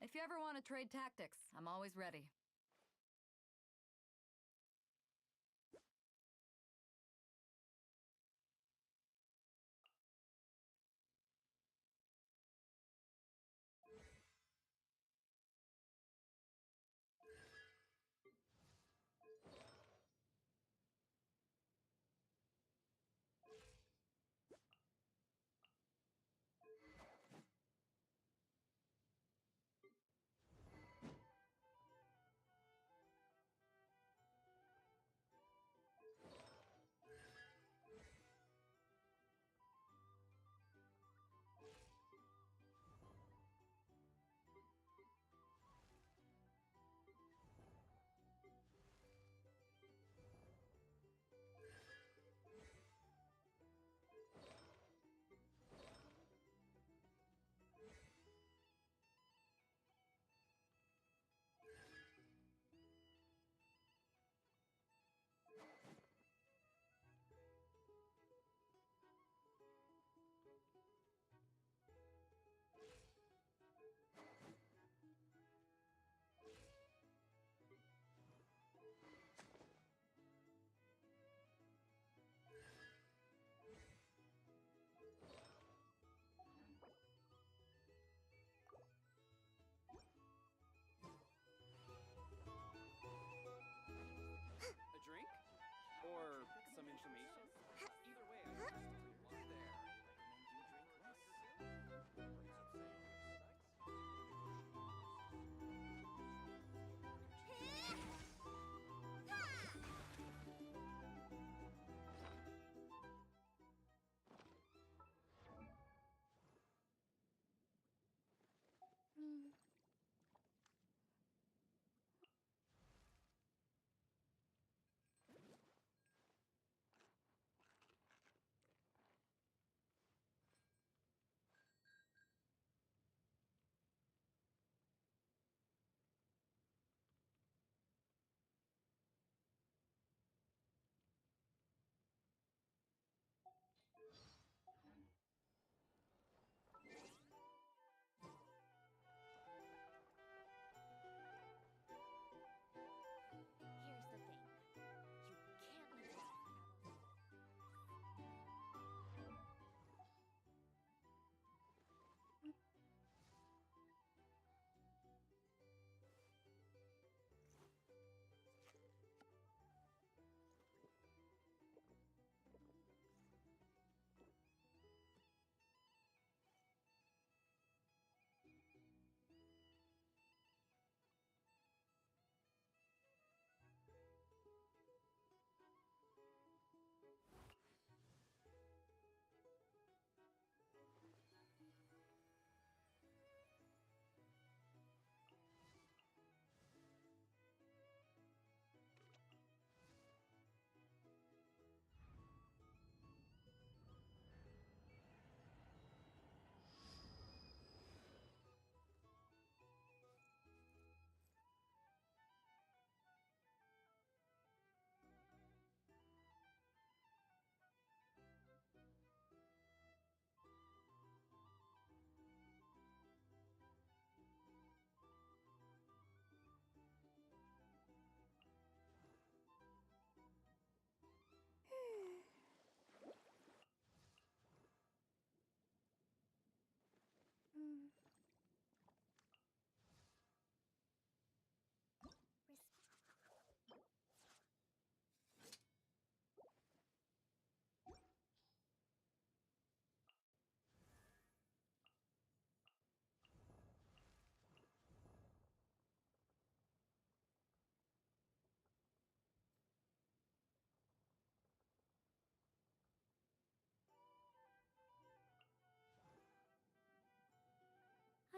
If you ever want to trade tactics, I'm always ready. A drink? Or some information? Either way, I just there.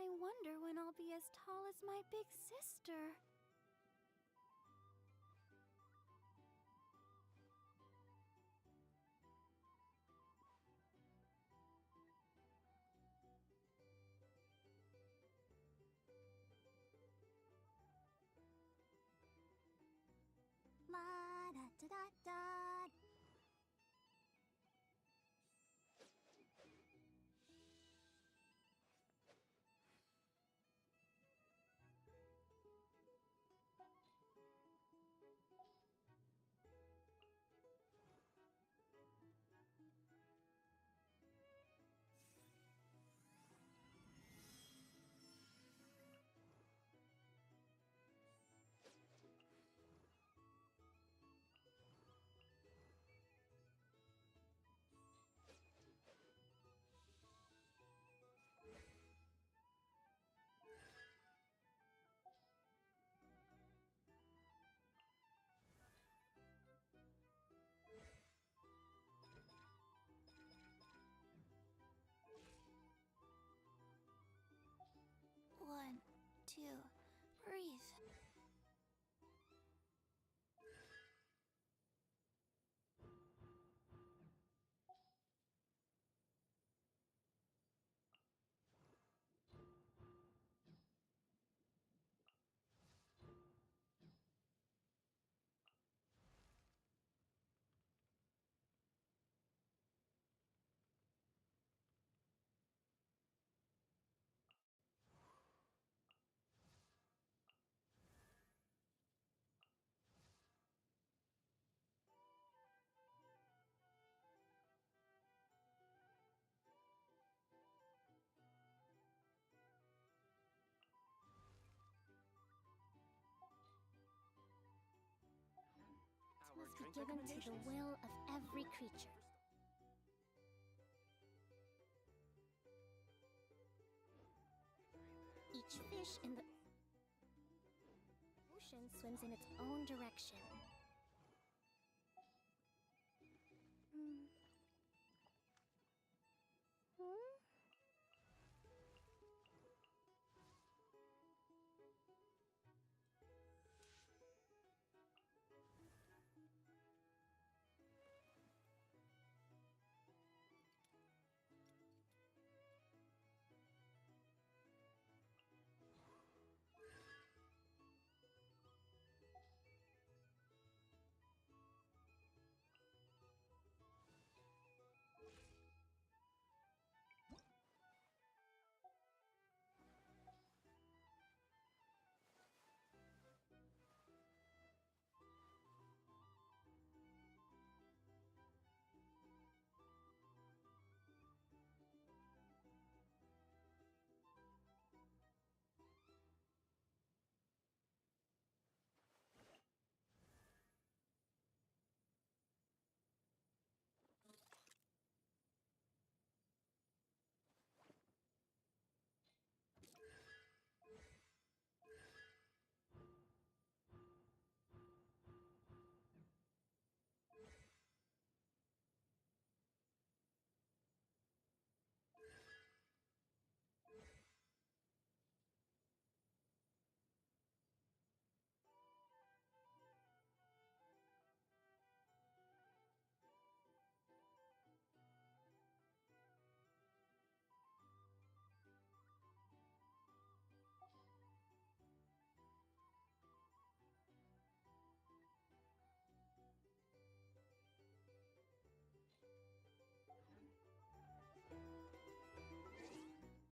I wonder when I'll be as tall as my big sister. La da da da da. given to the will of every creature. Each fish in the ocean swims in its own direction.